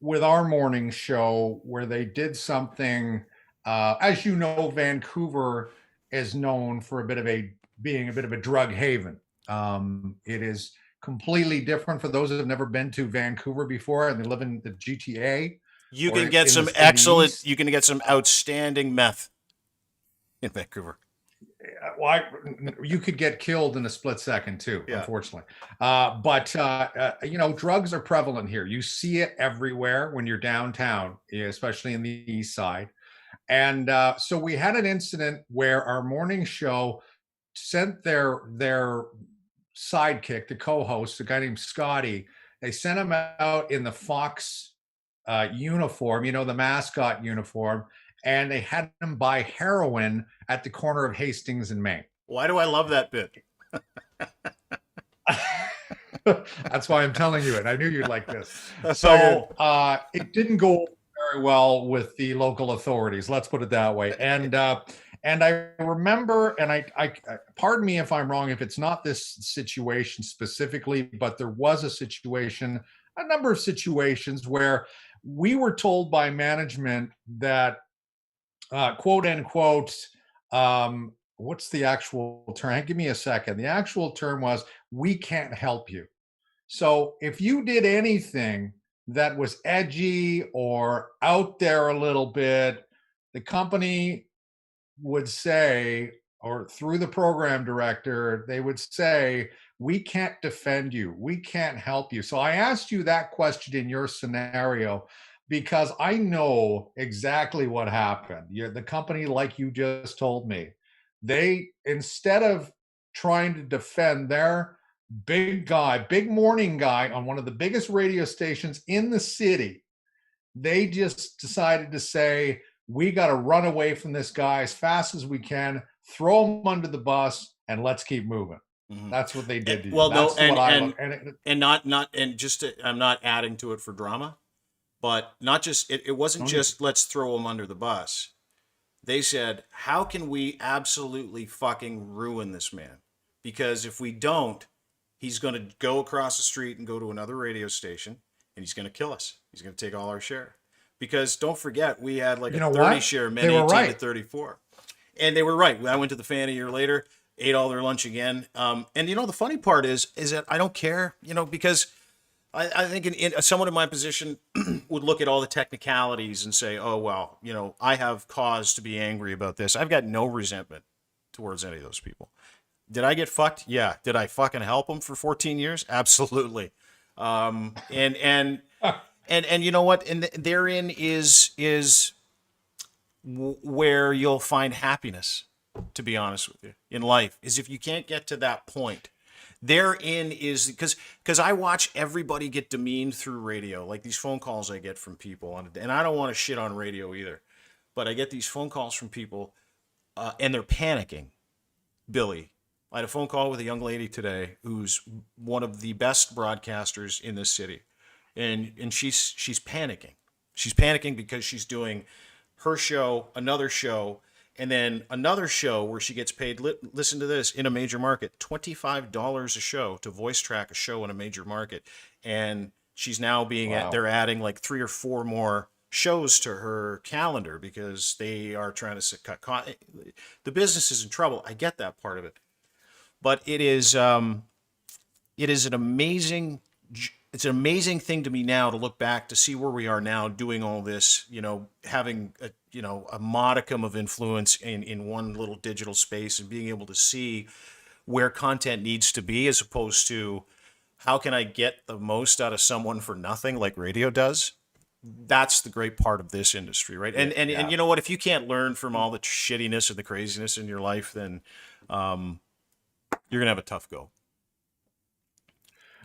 with our morning show where they did something. As you know, Vancouver is known for being a bit of a drug haven. It is completely different for those that have never been to Vancouver before and they live in the GTA You or can get in the some in the excellent, east. you can get some outstanding meth in Vancouver. Well, you could get killed in a split second too, Yeah. unfortunately. But drugs are prevalent here. You see it everywhere when you're downtown, especially in the east side. And so we had an incident where our morning show sent their sidekick, the co-host, a guy named Scotty. They sent him out in the Fox uniform, the mascot uniform, and they had him buy heroin at the corner of Hastings and Main. Why do I love that bit? That's why I'm telling you it. I knew you'd like this. Okay. So it didn't go very well with the local authorities. Let's put it that way. And I remember, and I pardon me if I'm wrong, if it's not this situation specifically, but there was a number of situations where we were told by management that quote unquote, what's the actual term? Give me a second. The actual term was, we can't help you. So if you did anything that was edgy or out there a little bit, the company would say, or through the program director, they would say, we can't defend you. We can't help you. So I asked you that question in your scenario because I know exactly what happened. The company, like you just told me, they, instead of trying to defend their big morning guy on one of the biggest radio stations in the city, they just decided to say, we got to run away from this guy as fast as we can, throw him under the bus, and let's keep moving. Mhm. That's what they did to you. Well, no, That's what I look. And not and just to, I'm not adding to it for drama, but not just it wasn't no need. just let's throw him under the bus. They said, how can we absolutely fucking ruin this man? Because if we don't, he's going to go across the street and go to another radio station and he's going to kill us. He's going to take all our share. Because don't forget, we had like You a know 30 what? share, men They were 18 to right. 34. And they were right. I went to the fan a year later, ate all their lunch again. And the funny part is that I don't care, because I think someone in my position would look at all the technicalities and say, oh, well, I have cause to be angry about this. I've got no resentment towards any of those people. Did I get fucked? Yeah. Did I fucking help them for 14 years? Absolutely. And you know what? And therein is where you'll find happiness, to be honest with you, in life, is if you can't get to that point. Therein is because I watch everybody get demeaned through radio, like these phone calls I get from people, and I don't want to shit on radio either, but I get these phone calls from people, and they're panicking. Billy, I had a phone call with a young lady today who's one of the best broadcasters in this city, and she's panicking. She's panicking because she's doing her show, another show, and then another show where she gets paid, listen to this, in a major market, $25 a show to voice track a show in a major market. And she's now they're adding like 3 or 4 more shows to her calendar because they are trying to cut costs. The business is in trouble. I get that part of it. But it is an amazing thing to me now to look back to see where we are now doing all this, having a modicum of influence in one little digital space and being able to see where content needs to be as opposed to how can I get the most out of someone for nothing like radio does. That's the great part of this industry, right? And you know what? If you can't learn from all the shittiness and the craziness in your life, then you're gonna have a tough go.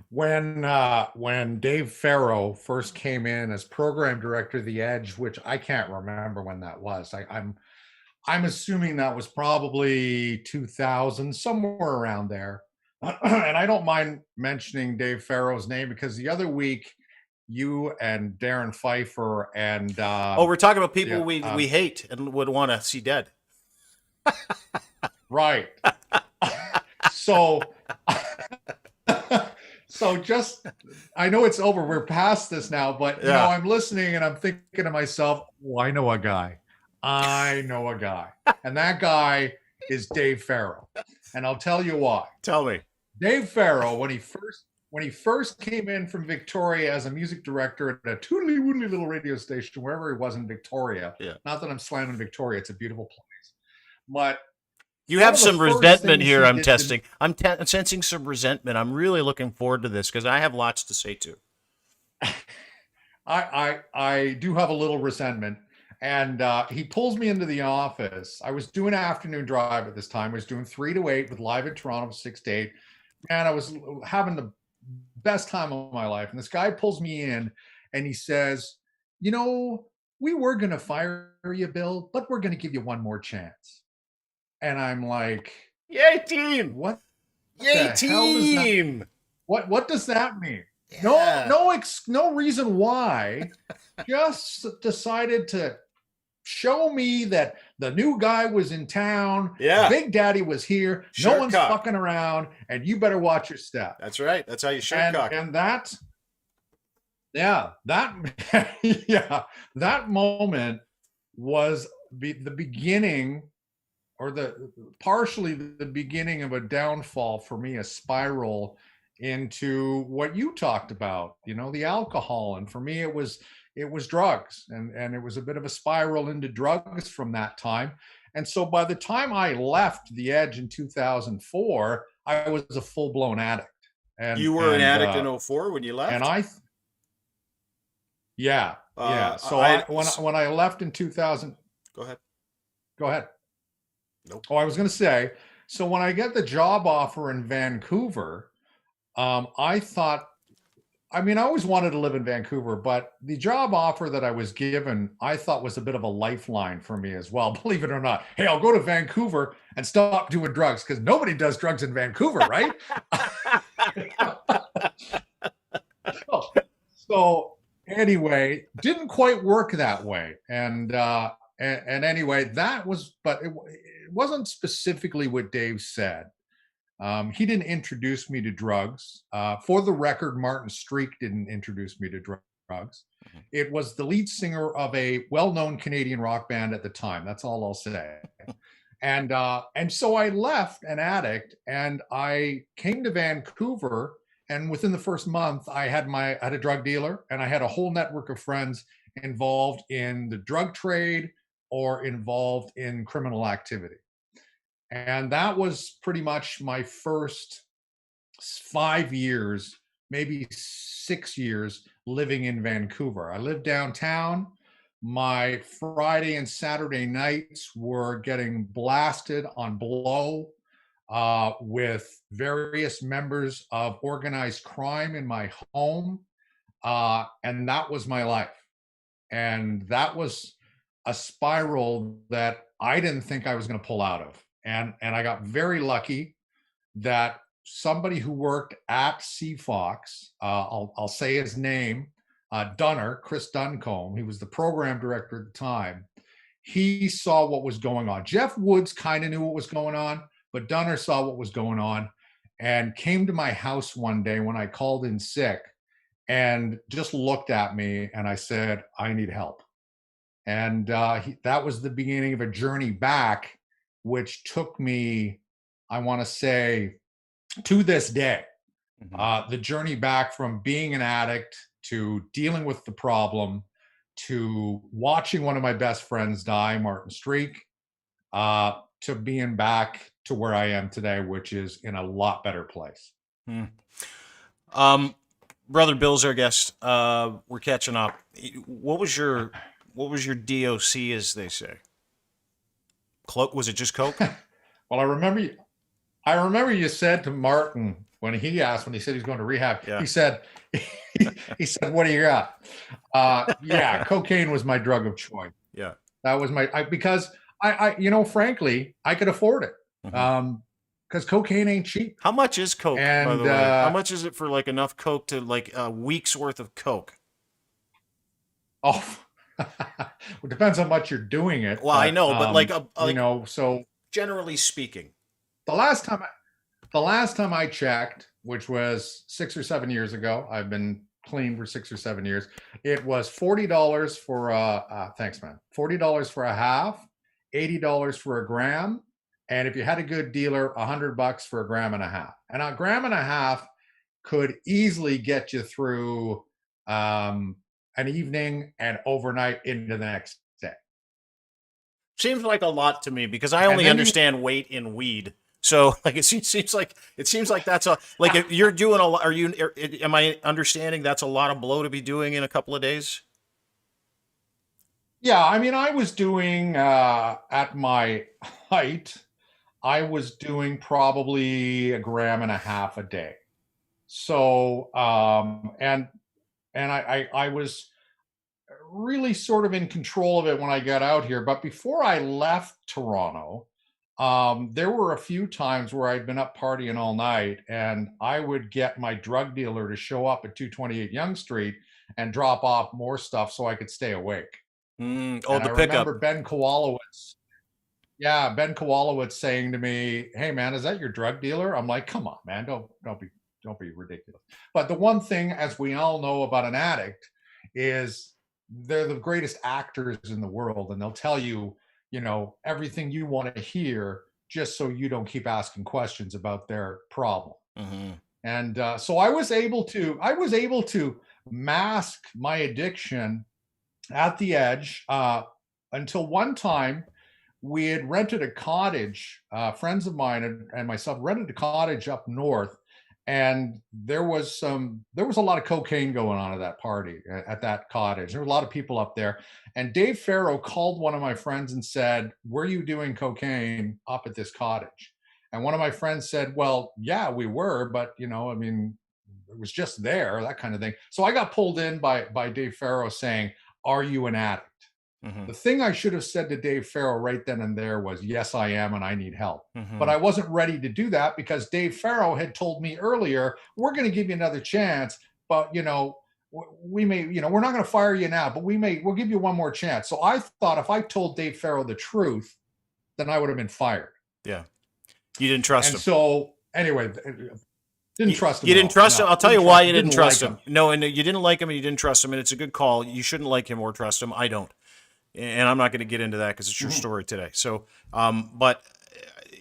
When Dave Farrow first came in as program director of The Edge, which I can't remember when that was. I'm assuming that was probably 2000, somewhere around there. And I don't mind mentioning Dave Farrow's name because the other week you and Darren Pfeiffer and we're talking about people we hate and would want to see dead. Right. So just, I know it's over. We're past this now, but I'm listening and I'm thinking to myself, oh, I know a guy. And that guy is Dave Farrow. And I'll tell you why. Tell me. Dave Farrow, when he first came in from Victoria as a music director at a toodly woodly little radio station, wherever he was in Victoria. Yeah. Not that I'm slamming Victoria. It's a beautiful place. But you have some resentment here. I'm testing. I'm sensing some resentment. I'm really looking forward to this because I have lots to say too. I do have a little resentment, and he pulls me into the office. I was doing an afternoon drive at this time. I was doing 3 to 8 with Live in Toronto, 6 to 8, and I was having the best time of my life. And this guy pulls me in, and he says, we were going to fire you, Bill, but we're going to give you one more chance. And I'm like, yay team! What? Yay team! What does that mean? Yeah. No reason why. Just decided to show me that the new guy was in town. Yeah. Big Daddy was here. No one's fucking around, and you better watch your step. That's right. That's how you shortcut. And that moment was the beginning, or partially the beginning of a downfall for me, a spiral into what you talked about, the alcohol. And for me, it was drugs, and it was a bit of a spiral into drugs from that time. And so by the time I left The Edge in 2004, I was a full-blown addict. And you were an addict in 2004 when you left? And So when I left in 2000, go ahead. Nope. Oh, I was going to say, so when I get the job offer in Vancouver, I thought I mean, I always wanted to live in Vancouver, but the job offer that I was given, I thought was a bit of a lifeline for me as well, believe it or not. Hey, I'll go to Vancouver and stop doing drugs because nobody does drugs in Vancouver, right? So anyway, didn't quite work that way. And anyway, that was, but it wasn't specifically what Dave said. He didn't introduce me to drugs. For the record, Martin Streak didn't introduce me to drugs. Mhm. It was the lead singer of a well-known Canadian rock band at the time. That's all I'll say. And so I left an addict, and I came to Vancouver. And within the first month, I had a drug dealer, and I had a whole network of friends involved in the drug trade or involved in criminal activity. And that was pretty much my first 5 years, maybe 6 years living in Vancouver. I lived downtown. My Friday and Saturday nights were getting blasted on blow with various members of organized crime in my home. And that was my life. And that was a spiral that I didn't think I was going to pull out of. And I got very lucky that somebody who worked at CFOX, I'll say his name, Chris Duncombe, he was the program director at the time. He saw what was going on. Jeff Woods kind of knew what was going on, but Dunner saw what was going on and came to my house one day when I called in sick and just looked at me, and I said, I need help. And that was the beginning of a journey back, which took me, I want to say, to this day, the journey back from being an addict to dealing with the problem to watching one of my best friends die, Martin Streak, to being back to where I am today, which is in a lot better place. Hmm. Brother Bill's our guest. We're catching up. What was your DOC, as they say? Cloak? Was it just coke? Well, I remember you said to Martin when he said he's going to rehab. Yeah. He said, "What do you got?" Yeah, cocaine was my drug of choice. Yeah. That was because frankly, I could afford it. Mm-hmm. Because cocaine ain't cheap. How much is coke, and, by the way? How much is it for like enough coke to like a week's worth of coke? Oh, it depends how much you're doing it. Well, I know, but like so generally speaking, the last time I checked, which was 6 or 7 years ago, I've been clean for 6 or 7 years. It was $40 for thanks, man. $40 for a half, $80 for a gram, and if you had a good dealer, $100 for a gram and a half. And a gram and a half could easily get you through an evening and overnight into the next day. Seems like a lot to me because I only understand weight in weed. So like it seems like that's a like if you're doing a lot. Am I understanding that's a lot of blow to be doing in a couple of days? Yeah, I mean, I was doing at my height, I was doing probably a gram and a half a day. So and I was really sort of in control of it when I got out here. But before I left Toronto, there were a few times where I'd been up partying all night, and I would get my drug dealer to show up at 228 Yonge Street and drop off more stuff so I could stay awake. Oh, and the I pickup. remember Ben Kowalowitz. Yeah, Ben Kowalowitz saying to me, "Hey, man, is that your drug dealer?" I'm like, "Come on, man, don't be ridiculous." But the one thing, as we all know about an addict, is they're the greatest actors in the world, and they'll tell you, everything you want to hear just so you don't keep asking questions about their problem. Mm-hmm. And so I was able to mask my addiction at the edge until one time we had rented a cottage. Friends of mine and myself rented a cottage up north, and there was a lot of cocaine going on at that party at that cottage. There were a lot of people up there, and Dave Farrow called one of my friends and said, "Were you doing cocaine up at this cottage?" And one of my friends said, "Well, yeah, we were, but I mean, it was just there, that kind of thing. So I got pulled in by Dave Farrow saying, "Are you an addict?" Mm-hmm. The thing I should have said to Dave Farrow right then and there was, "Yes, I am, and I need help." Mm-hmm. But I wasn't ready to do that because Dave Farrow had told me earlier, "We're going to give you another chance, but we may, we're not going to fire you now, but we'll give you one more chance." So I thought if I told Dave Farrow the truth, then I would have been fired. Yeah. You didn't trust And him. so anyway, didn't trust him. You didn't trust him. I'll tell you why you didn't trust him. him. No, and you didn't like him and you didn't trust him, and it's a good call. You shouldn't like him or trust him. I don't. And I'm not going to get into that because it's your story today. So, but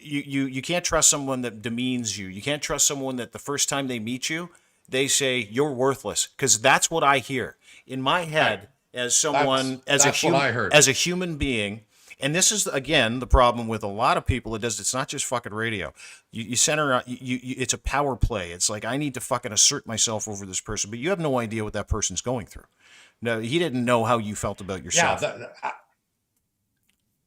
you can't trust someone that demeans you. You can't trust someone that the first time they meet you, they say you're worthless, because that's what I hear in my head as someone, as a human being. And this is, again, the problem with a lot of people. It's not just fucking radio. You center, it's a power play. It's like, I need to fucking assert myself over this person, but you have no idea what that person's going through. No, he didn't know how you felt about yourself. Yeah,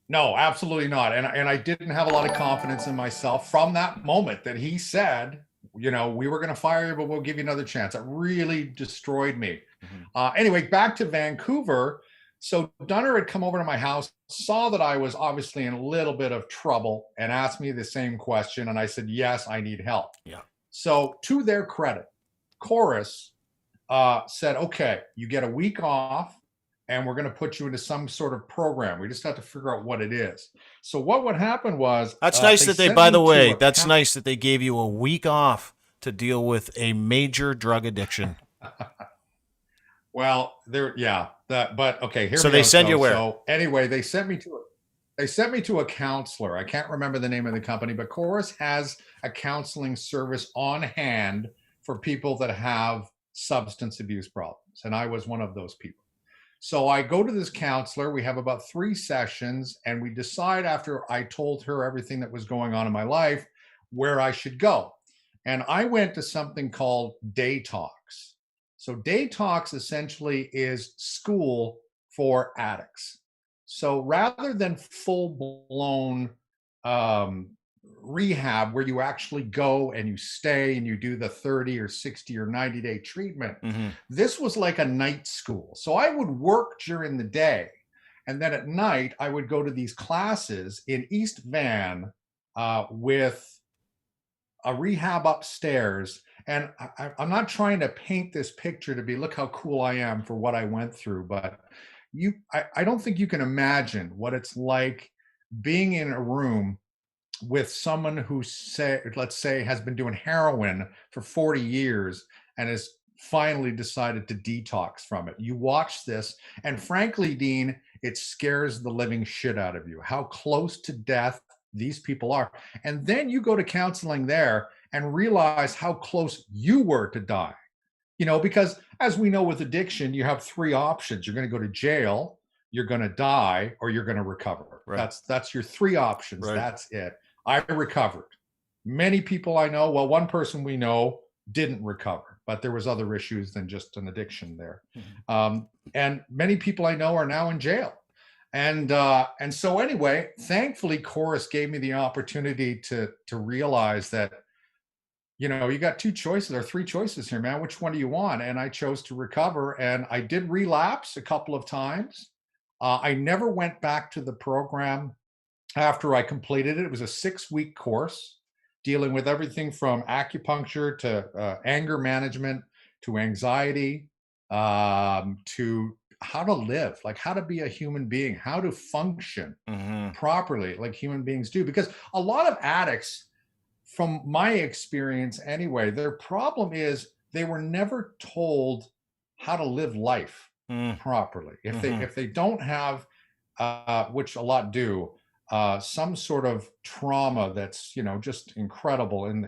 no, absolutely not. And I didn't have a lot of confidence in myself from that moment that he said, we were going to fire you, but we'll give you another chance. It really destroyed me. Mm-hmm. Anyway, back to Vancouver. So Dunner had come over to my house, saw that I was obviously in a little bit of trouble, and asked me the same question. And I said, yes, I need help. Yeah. So to their credit, Chorus said, okay, you get a week off and we're going to put you into some sort of program. We just have to figure out what it is. So what would happen was... That's nice that by the way, that's nice that they gave you a week off to deal with a major drug addiction. Well, but okay, here so we go. They send you where? So anyway, they sent me to a counselor. I can't remember the name of the company, but Chorus has a counseling service on hand for people that have substance abuse problems. And I was one of those people. So I go to this counselor. We have about 3 sessions, and we decide, after I told her everything that was going on in my life, where I should go. And I went to something called Day Talks. So Day Talks essentially is school for addicts. So rather than full-blown rehab where you actually go and you stay and you do the 30 or 60 or 90-day treatment, this was like a night school. So I would work during the day, and then at night I would go to these classes in East Van with a rehab upstairs. And I'm not trying to paint this picture to be, look how cool I am for what I went through, but I don't think you can imagine what it's like being in a room with someone who, let's say, has been doing heroin for 40 years and has finally decided to detox from it. You watch this, and frankly, Dean, it scares the living shit out of you, how close to death these people are. And then you go to counseling there and realize how close you were to die. Because as we know with addiction, you have 3 options. You're going to go to jail, you're going to die, or you're going to recover. Right. That's your 3 options. Right. That's it. I recovered. Many people I know, well, one person we know didn't recover, but there was other issues than just an addiction there. And many people I know are now in jail. And so anyway, thankfully, Chorus gave me the opportunity to realize that, you got 2 choices or 3 choices here, man. Which one do you want? And I chose to recover, and I did relapse a couple of times. I never went back to the program after I completed it. It was a 6-week course dealing with everything from acupuncture to anger management to anxiety to how to live, like how to be a human being, how to function properly like human beings do. Because a lot of addicts, from my experience anyway, their problem is they were never told how to live life properly. If they don't have, which a lot do, some sort of trauma that's just incredible in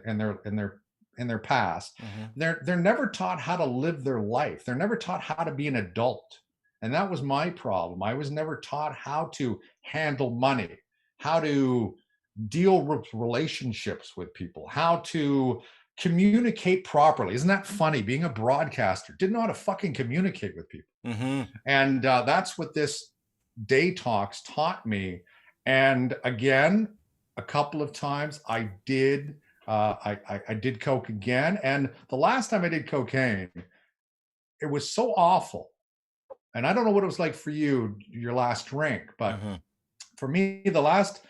their past, they're never taught how to live their life. They're never taught how to be an adult. And that was my problem. I was never taught how to handle money, how to deal with relationships with people, how to communicate properly. Isn't that funny? Being a broadcaster, didn't know how to fucking communicate with people. And that's what this Day Talks taught me. And again, a couple of times I did I did coke again, and the last time I did cocaine, it was so awful. And I don't know what it was like for you, your last drink, but for me, the last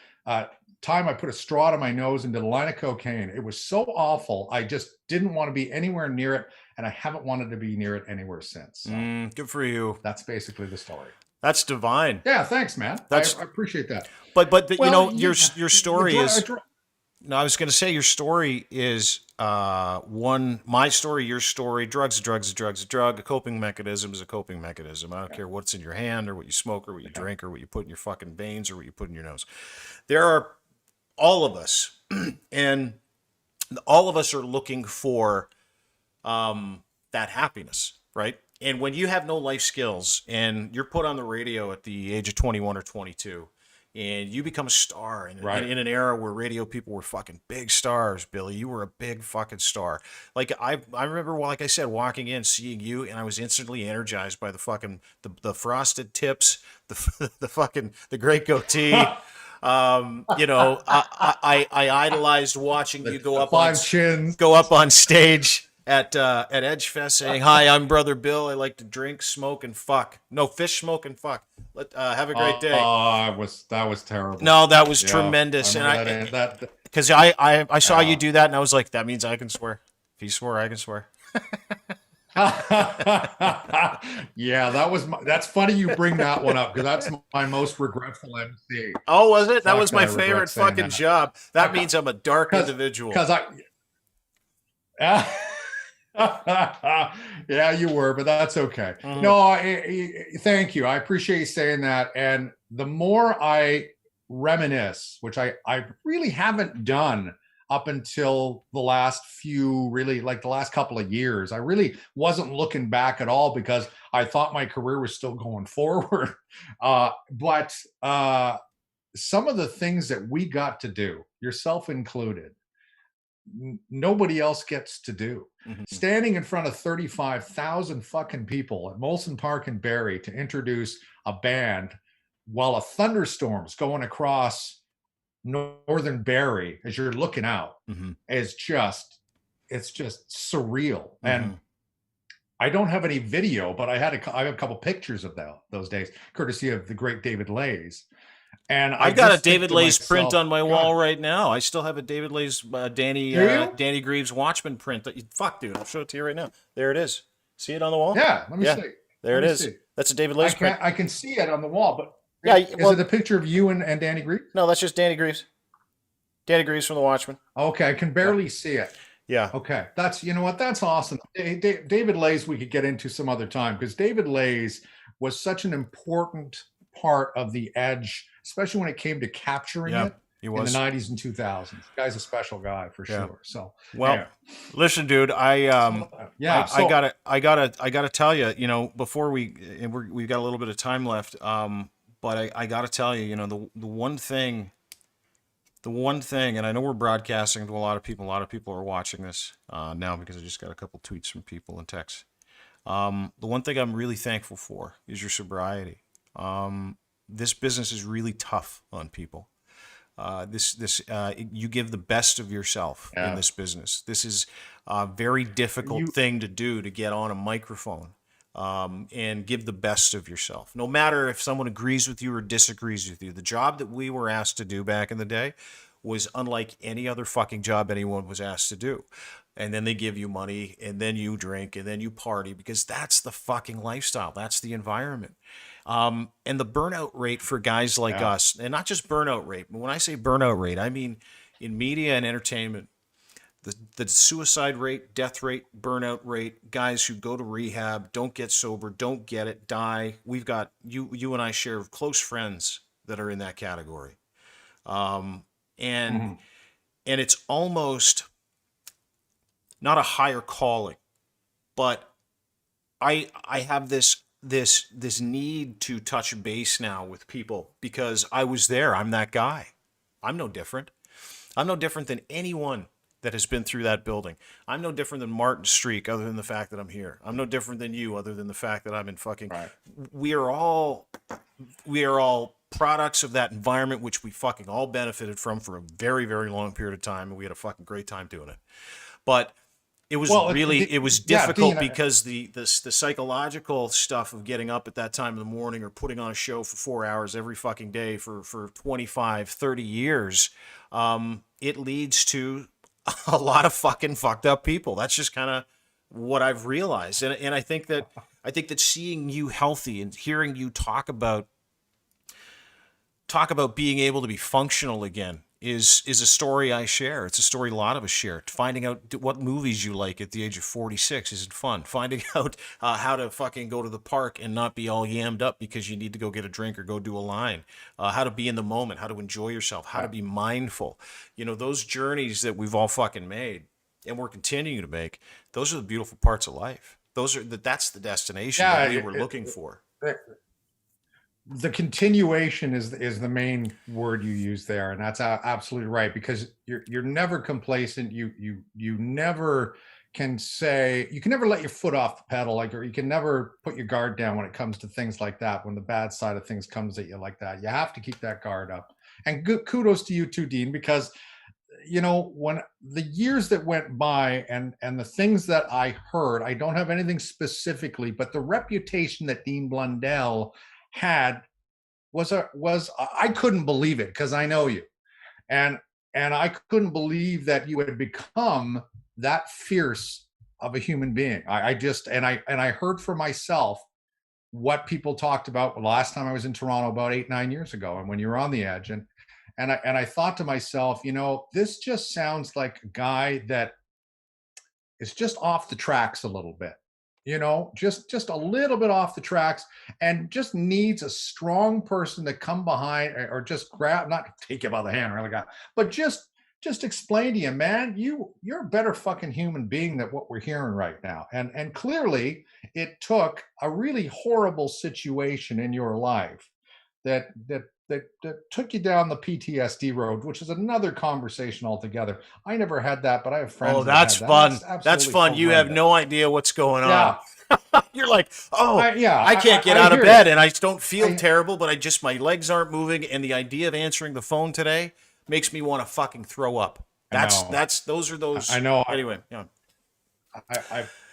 time I put a straw to my nose and did a line of cocaine, it was so awful. I just didn't want to be anywhere near it, and I haven't wanted to be near it anywhere since. So Good for you. that's basically the story. That's divine. Yeah, thanks, man. I appreciate that. But Well, you know, your story is. I No, I was going to say your story is my story, your story. Drugs, drugs, drugs, drug. A coping mechanism is a coping mechanism. I don't care what's in your hand or what you smoke or what you drink or what you put in your fucking veins or what you put in your nose. There are all of us, and all of us are looking for that happiness, right? And when you have no life skills and you're put on the radio at the age of 21 or 22, and you become a star in an era where radio people were fucking big stars, Billy. You were a big fucking star. Like I remember, like I said, walking in, seeing you, and I was instantly energized by the fucking the frosted tips, the great goatee. You know, I idolized watching you go up on stage at Edge Fest saying, "Hi, I'm Brother Bill. I like to drink, smoke, and fuck. No, fish, smoke, and fuck. Have a great day." that was terrible. No, that was tremendous, and because I saw you do that, and I was like, that means I can swear. If he swore, I can swear. Yeah, that's funny you bring that one up, because that's my most regretful MC. Oh, was it? That was my favorite fucking job. That means I'm a dark individual. Because yeah, you were, but that's okay. No, thank you. I appreciate you saying that. And the more I reminisce, which I really haven't done up until the last few, really like the last couple of years, I really wasn't looking back at all because I thought my career was still going forward. But some of the things that we got to do, yourself included, nobody else gets to do. Standing in front of 35,000 fucking people at Molson Park in Barrie to introduce a band while a thunderstorm's going across northern Barrie as you're looking out is just, it's just surreal. And I don't have any video, but I have a couple pictures of those days, courtesy of the great David Lays. And I've got a David Lays print on my wall right now. I still have a David Lays Danny Greaves Watchman print. Fuck, dude, I'll show it to you right now. There it is. See it on the wall? Yeah, let me see. There it is. That's a David Lays print. I can see it on the wall, but is it a picture of you and Danny Greaves? No, that's just Danny Greaves. Danny Greaves from the Watchmen. Okay, I can barely see it. Yeah. Okay, you know what? That's awesome. David Lays we could get into some other time, because David Lays was such an important part of the Edge, especially when it came to capturing it in the 90s and 2000s. The guy's a special guy for sure. So, listen, dude, I gotta tell you, you know, before we've got a little bit of time left, but I gotta tell you, you know, the one thing, and I know we're broadcasting to a lot of people are watching this now, because I just got a couple tweets from people and texts. The one thing I'm really thankful for is your sobriety. This business is really tough on people. You give the best of yourself in this business. This is a very difficult thing to do, to get on a microphone and give the best of yourself. No matter if someone agrees with you or disagrees with you. The job that we were asked to do back in the day was unlike any other fucking job anyone was asked to do. And then they give you money, and then you drink, and then you party, because that's the fucking lifestyle. That's the environment. And the burnout rate for guys like us, and not just burnout rate, but when I say burnout rate, I mean in media and entertainment, the suicide rate, death rate, burnout rate, guys who go to rehab, don't get sober, don't get it, die. We've got, you and I share close friends that are in that category. And it's almost not a higher calling, but I have this need to touch base now with people, because I was there. I'm that guy. I'm no different. I'm no different than anyone that has been through that building. I'm no different than Martin Streak, other than the fact that I'm here. I'm no different than you, other than the fact that I'm in fucking. Right. We are all products of that environment, which we fucking all benefited from for a very, very long period of time, and we had a fucking great time doing it. But it was Well, it was yeah, difficult Dean, because the psychological stuff of getting up at that time in the morning or putting on a show for 4 hours every fucking day for 25, 30 years, it leads to a lot of fucking fucked up people. That's just kind of what I've realized. And I think that seeing you healthy and hearing you talk about being able to be functional again is a story I share. It's a story a lot of us share. Finding out what movies you like at the age of 46 isn't fun. Finding out how to fucking go to the park and not be all yammed up because you need to go get a drink or go do a line. How to be in the moment, how to enjoy yourself, how to be mindful. You know, those journeys that we've all fucking made and we're continuing to make, those are the beautiful parts of life. That's the destination that we were looking for. The continuation is the main word you use there, and that's absolutely right, because you're never complacent. You never can say, you can never let your foot off the pedal, like, or you can never put your guard down when it comes to things like that. When the bad side of things comes at you like that, you have to keep that guard up. And kudos to you too, Dean, because you know, when the years that went by and the things that I heard, I don't have anything specifically, but the reputation that Dean Blundell had was I couldn't believe it, because I know you, and I couldn't believe that you had become that fierce of a human being. I just, and I heard for myself what people talked about the last time I was in Toronto about 8-9 years ago, and when you were on the edge, and I thought to myself, you know, this just sounds like a guy that is just off the tracks a little bit, you know, just a little bit off the tracks, and just needs a strong person to come behind, or just grab, not take you by the hand, really, got, but just explain to you, man, you're a better fucking human being than what we're hearing right now. And clearly it took a really horrible situation in your life that took you down the PTSD road, which is another conversation altogether. I never had that, but I have friends. Oh, that's that fun. That's fun. horrendous. You have no idea what's going on. Yeah. You're like, oh, I can't get out of bed, and I don't feel terrible, but my legs aren't moving, and the idea of answering the phone today makes me want to fucking throw up. Those are those. I know. Anyway, yeah.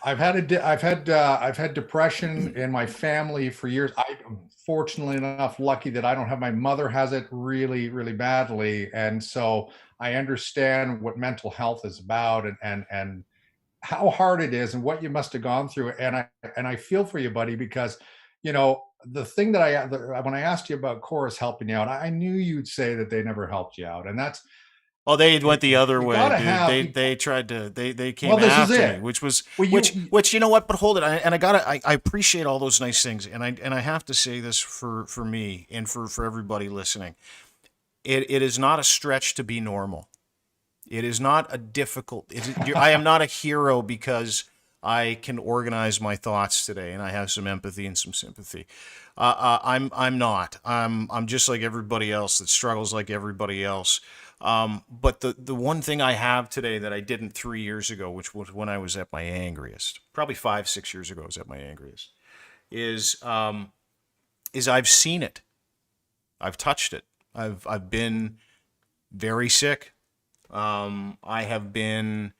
I've had depression in my family for years. I'm fortunately enough lucky that I don't have, my mother has it really, really badly, and so I understand what mental health is about, and how hard it is, and what you must have gone through. And I feel for you, buddy, because you know the thing that when I asked you about Chorus helping you out, I knew you'd say that they never helped you out, and that's. Oh, they went the other way, dude. They tried to. They came after me, which you know what? But hold it, I appreciate all those nice things, and I have to say this for me and for everybody listening. It is not a stretch to be normal. It is not a difficult. I am not a hero because I can organize my thoughts today, and I have some empathy and some sympathy. I'm not. I'm just like everybody else that struggles like everybody else. But the one thing I have today that I didn't 3 years ago, which was when I was at my angriest, probably 5-6 years ago, I was at my angriest, is I've seen it, I've touched it, I've been very sick. I have been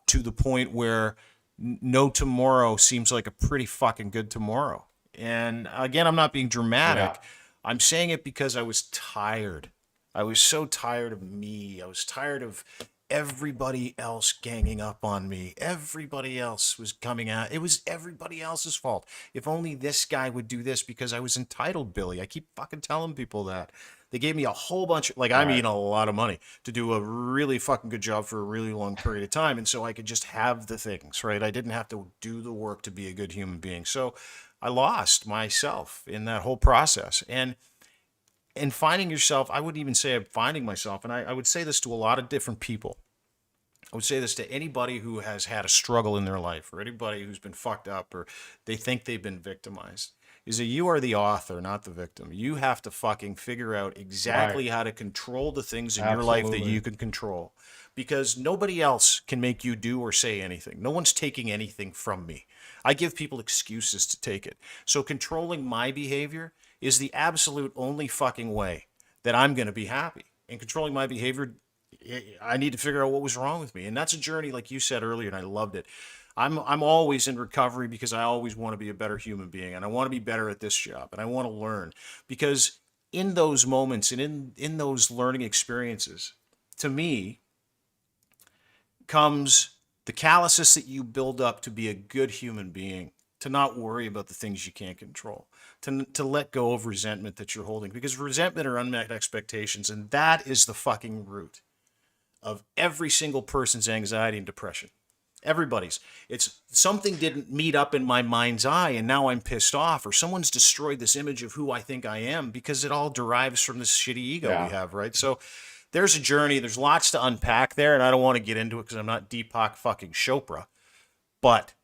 to the point where no tomorrow seems like a pretty fucking good tomorrow. And again, I'm not being dramatic. Yeah. I'm saying it because I was tired. I was so tired of me. I was tired of everybody else ganging up on me. Everybody else was coming out. It was everybody else's fault. If only this guy would do this, because I was entitled, Billy. I keep fucking telling people that. They gave me a whole bunch of, I'm eating a lot of money to do a really fucking good job for a really long period of time. And so I could just have the things, right? I didn't have to do the work to be a good human being. So I lost myself in that whole process. And finding yourself, I wouldn't even say I'm finding myself. And I would say this to a lot of different people. I would say this to anybody who has had a struggle in their life, or anybody who's been fucked up, or they think they've been victimized, is that you are the author, not the victim. You have to fucking figure out exactly how to control the things in your life that you can control, because nobody else can make you do or say anything. No one's taking anything from me. I give people excuses to take it. So controlling my behavior is the absolute only fucking way that I'm going to be happy. And controlling my behavior, I need to figure out what was wrong with me. And that's a journey, like you said earlier, and I loved it. I'm always in recovery because I always want to be a better human being, and I want to be better at this job, and I want to learn. Because in those moments and in those learning experiences, to me, comes the calluses that you build up to be a good human being, to not worry about the things you can't control, to let go of resentment that you're holding, because resentment are unmet expectations, and that is the fucking root of every single person's anxiety and depression. Everybody's. It's something didn't meet up in my mind's eye, and now I'm pissed off, or someone's destroyed this image of who I think I am, because it all derives from this shitty ego we have, right? So there's a journey. There's lots to unpack there, and I don't want to get into it because I'm not Deepak fucking Chopra. But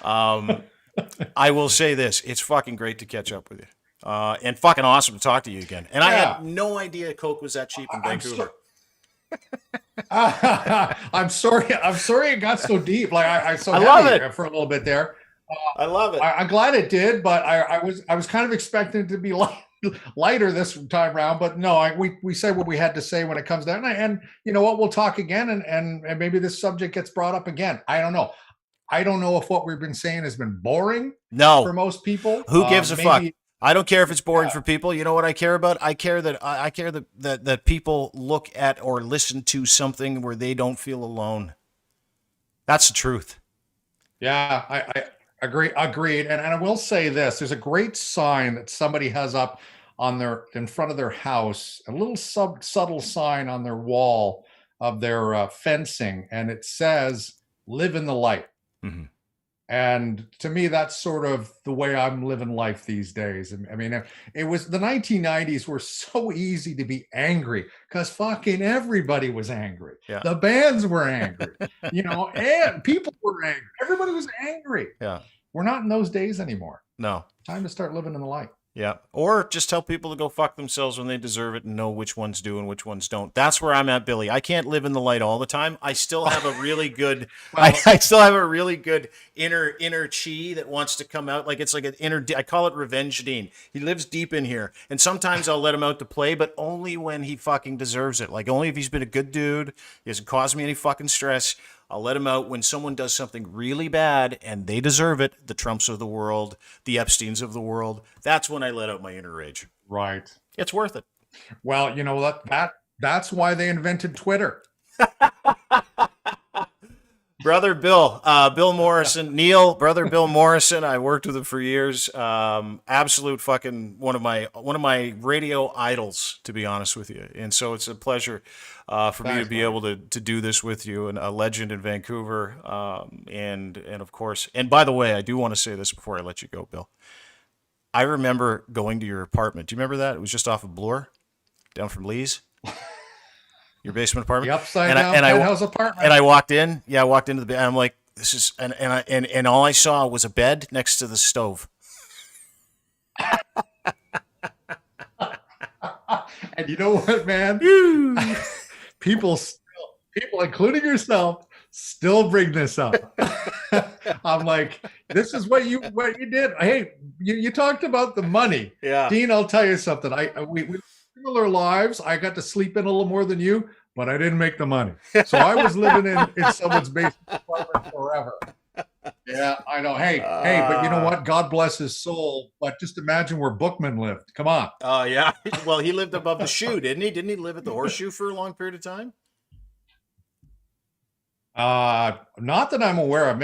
I will say this. It's fucking great to catch up with you. And fucking awesome to talk to you again. And I had no idea Coke was that cheap in Vancouver. I'm sorry it got so deep. Like I love it for a little bit there. I love it. I'm glad it did, but I was kind of expecting it to be lighter this time around. But no, we said what we had to say when it comes down. And you know what? We'll talk again, and maybe this subject gets brought up again. I don't know. I don't know if what we've been saying has been boring. No, for most people. Who gives a fuck? I don't care if it's boring for people. You know what I care about? I care that people look at or listen to something where they don't feel alone. That's the truth. Yeah, I agree. Agreed. And I will say this: there's a great sign that somebody has up in front of their house, a little subtle sign on their wall of their fencing, and it says "Live in the light." Mm-hmm. And to me, that's sort of the way I'm living life these days. I mean, it was the 1990s were so easy to be angry because fucking everybody was angry. Yeah. The bands were angry, and people were angry. Everybody was angry. Yeah. We're not in those days anymore. No. Time to start living in the light. Yeah. Or just tell people to go fuck themselves when they deserve it and know which ones do and which ones don't. That's where I'm at, Billy. I can't live in the light all the time. I still have a really good, I still have a really good inner chi that wants to come out. Like it's like an inner, I call it Revenge Dean. He lives deep in here. And sometimes I'll let him out to play, but only when he fucking deserves it. Like only if he's been a good dude. He hasn't caused me any fucking stress. I'll let him out when someone does something really bad and they deserve it. The Trumps of the world, the Epsteins of the world. That's when I let out my inner rage. Right. It's worth it. Well, you know what? That's why they invented Twitter. Brother Bill Morrison, Neil, brother Bill Morrison. I worked with him for years. Absolute fucking one of my radio idols, to be honest with you. And so it's a pleasure for me to be able to do this with you, and a legend in Vancouver. And of course, and by the way, I do want to say this before I let you go, Bill. I remember going to your apartment. Do you remember that? It was just off of Bloor, down from Lee's. Your basement apartment, the upside down penthouse apartment. And I walked in. Yeah, I walked into the bed. And I'm like, this is, and all I saw was a bed next to the stove. And you know what, man? people, including yourself, still bring this up. I'm like, this is what you did. Hey, you talked about the money. Yeah, Dean, I'll tell you something. We similar lives. I got to sleep in a little more than you, but I didn't make the money. So I was living in someone's basement apartment forever. Yeah, I know. Hey, but you know what? God bless his soul. But just imagine where Bookman lived. Come on. Oh, yeah. Well, he lived above the shoe, didn't he? Didn't he live at the Horseshoe for a long period of time? Not that I'm aware of.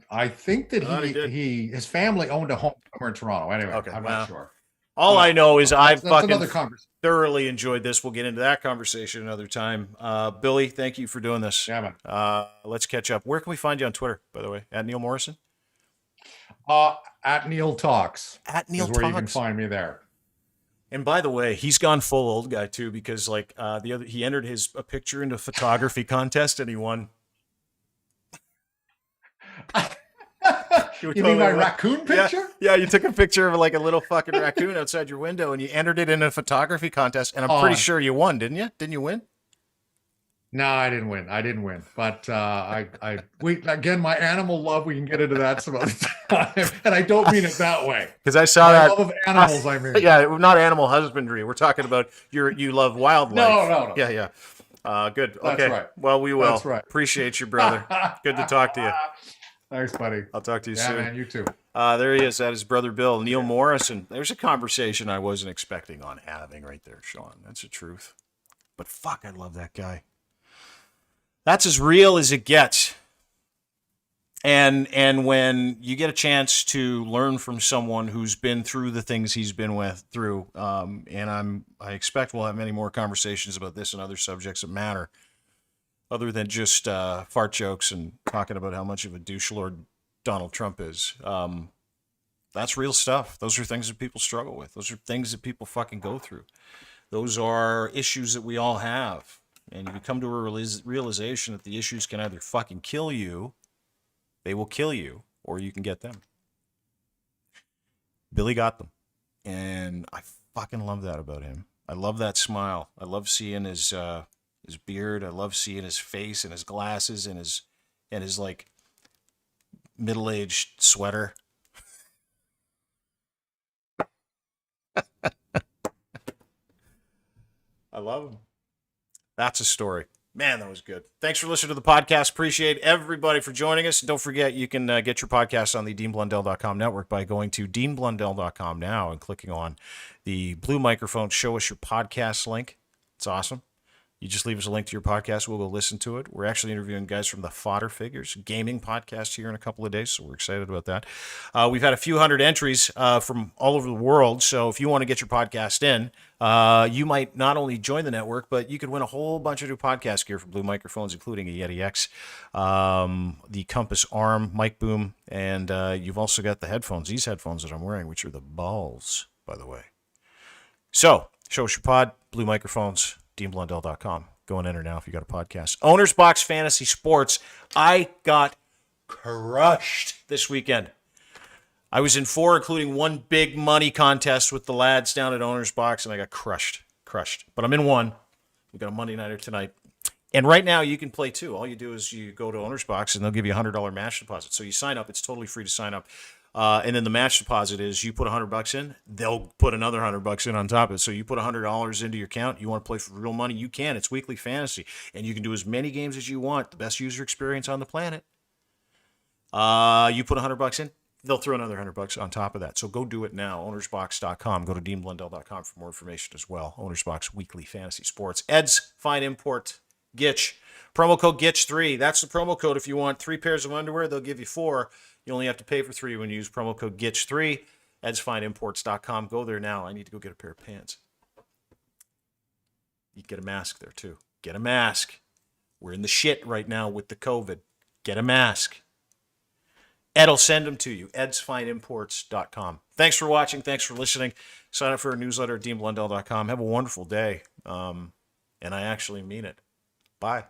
I think that his family owned a home somewhere in Toronto. Anyway, okay, I'm not sure. All I know is I've fucking thoroughly enjoyed this. We'll get into that conversation another time. Billy, thank you for doing this. Yeah, man. Let's catch up. Where can we find you on Twitter, by the way? At Neil Morrison? At Neil Talks. At Neil Talks. Where you can find me there. And by the way, he's gone full old guy too, because like he entered a picture into a photography contest and he won. You mean my raccoon picture? Yeah, you took a picture of like a little fucking raccoon outside your window and you entered it in a photography contest, and I'm pretty sure you won, didn't you? Didn't you win? No, I didn't win. But we again, my animal love. We can get into that some other time, and I don't mean it that way. Because I saw My that. love of animals. I mean, Yeah, not animal husbandry. We're talking about you love wildlife. no. Yeah, yeah. Good. That's Okay. right. Well, we will. That's right. Appreciate you, brother. Good to talk to you. Thanks, buddy. I'll talk to you Yeah, soon. man. You too. There he is. That is brother Bill. Neil Morrison. There's a conversation I wasn't expecting on having right there, Sean. That's the truth. But fuck, I love that guy. That's as real as it gets. And when you get a chance to learn from someone who's been through the things he's been through, and I expect we'll have many more conversations about this and other subjects that matter, other than just fart jokes and talking about how much of a douche lord Donald Trump is. That's real stuff. Those are things that people struggle with. Those are things that people fucking go through. Those are issues that we all have. And you come to a realization that the issues can either fucking kill you, they will kill you, or you can get them. Billy got them. And I fucking love that about him. I love that smile. I love seeing his beard. I love seeing his face and his glasses and his like middle-aged sweater. I love him. That's a story. Man, that was good. Thanks for listening to the podcast. Appreciate everybody for joining us. And don't forget, you can get your podcast on the DeanBlundell.com network by going to DeanBlundell.com now and clicking on the blue microphone Show Us Your Podcast link. It's awesome. You just leave us a link to your podcast. We'll go listen to it. We're actually interviewing guys from the Fodder Figures gaming podcast here in a couple of days, so we're excited about that. We've had a few hundred entries from all over the world, so if you want to get your podcast in, you might not only join the network, but you could win a whole bunch of new podcast gear from Blue Microphones, including a Yeti X, the Compass Arm mic boom, and you've also got the headphones, these headphones that I'm wearing, which are the balls, by the way. So, Show Us Your Pod, Blue Microphones, DeanBlundell.com. Go and enter now if you got a podcast. Owner's Box Fantasy Sports. I got crushed this weekend. I was in 4, including one big money contest with the lads down at Owner's Box, and I got crushed. But I'm in 1. We got a Monday nighter tonight. And right now you can play 2. All you do is you go to Owner's Box, and they'll give you a $100 match deposit. So you sign up. It's totally free to sign up. And then the match deposit is you put $100 in, they'll put another $100 in on top of it. So you put $100 into your account. You want to play for real money, you can. It's weekly fantasy, and you can do as many games as you want. The best user experience on the planet. You put $100 in, they'll throw another $100 on top of that. So go do it now. Ownersbox.com. Go to DeanBlundell.com for more information as well. Owner's Box Weekly Fantasy Sports. Ed's Fine Import Gitch. Promo code GITCH3. That's the promo code. If you want 3 pairs of underwear, they'll give you 4. You only have to pay for 3 when you use promo code GITCH3. EdsFineImports.com. Go there now. I need to go get a pair of pants. You get a mask there, too. Get a mask. We're in the shit right now with the COVID. Get a mask. Ed will send them to you. EdsFineImports.com. Thanks for watching. Thanks for listening. Sign up for our newsletter at DeanBlundell.com. Have a wonderful day. And I actually mean it. Bye.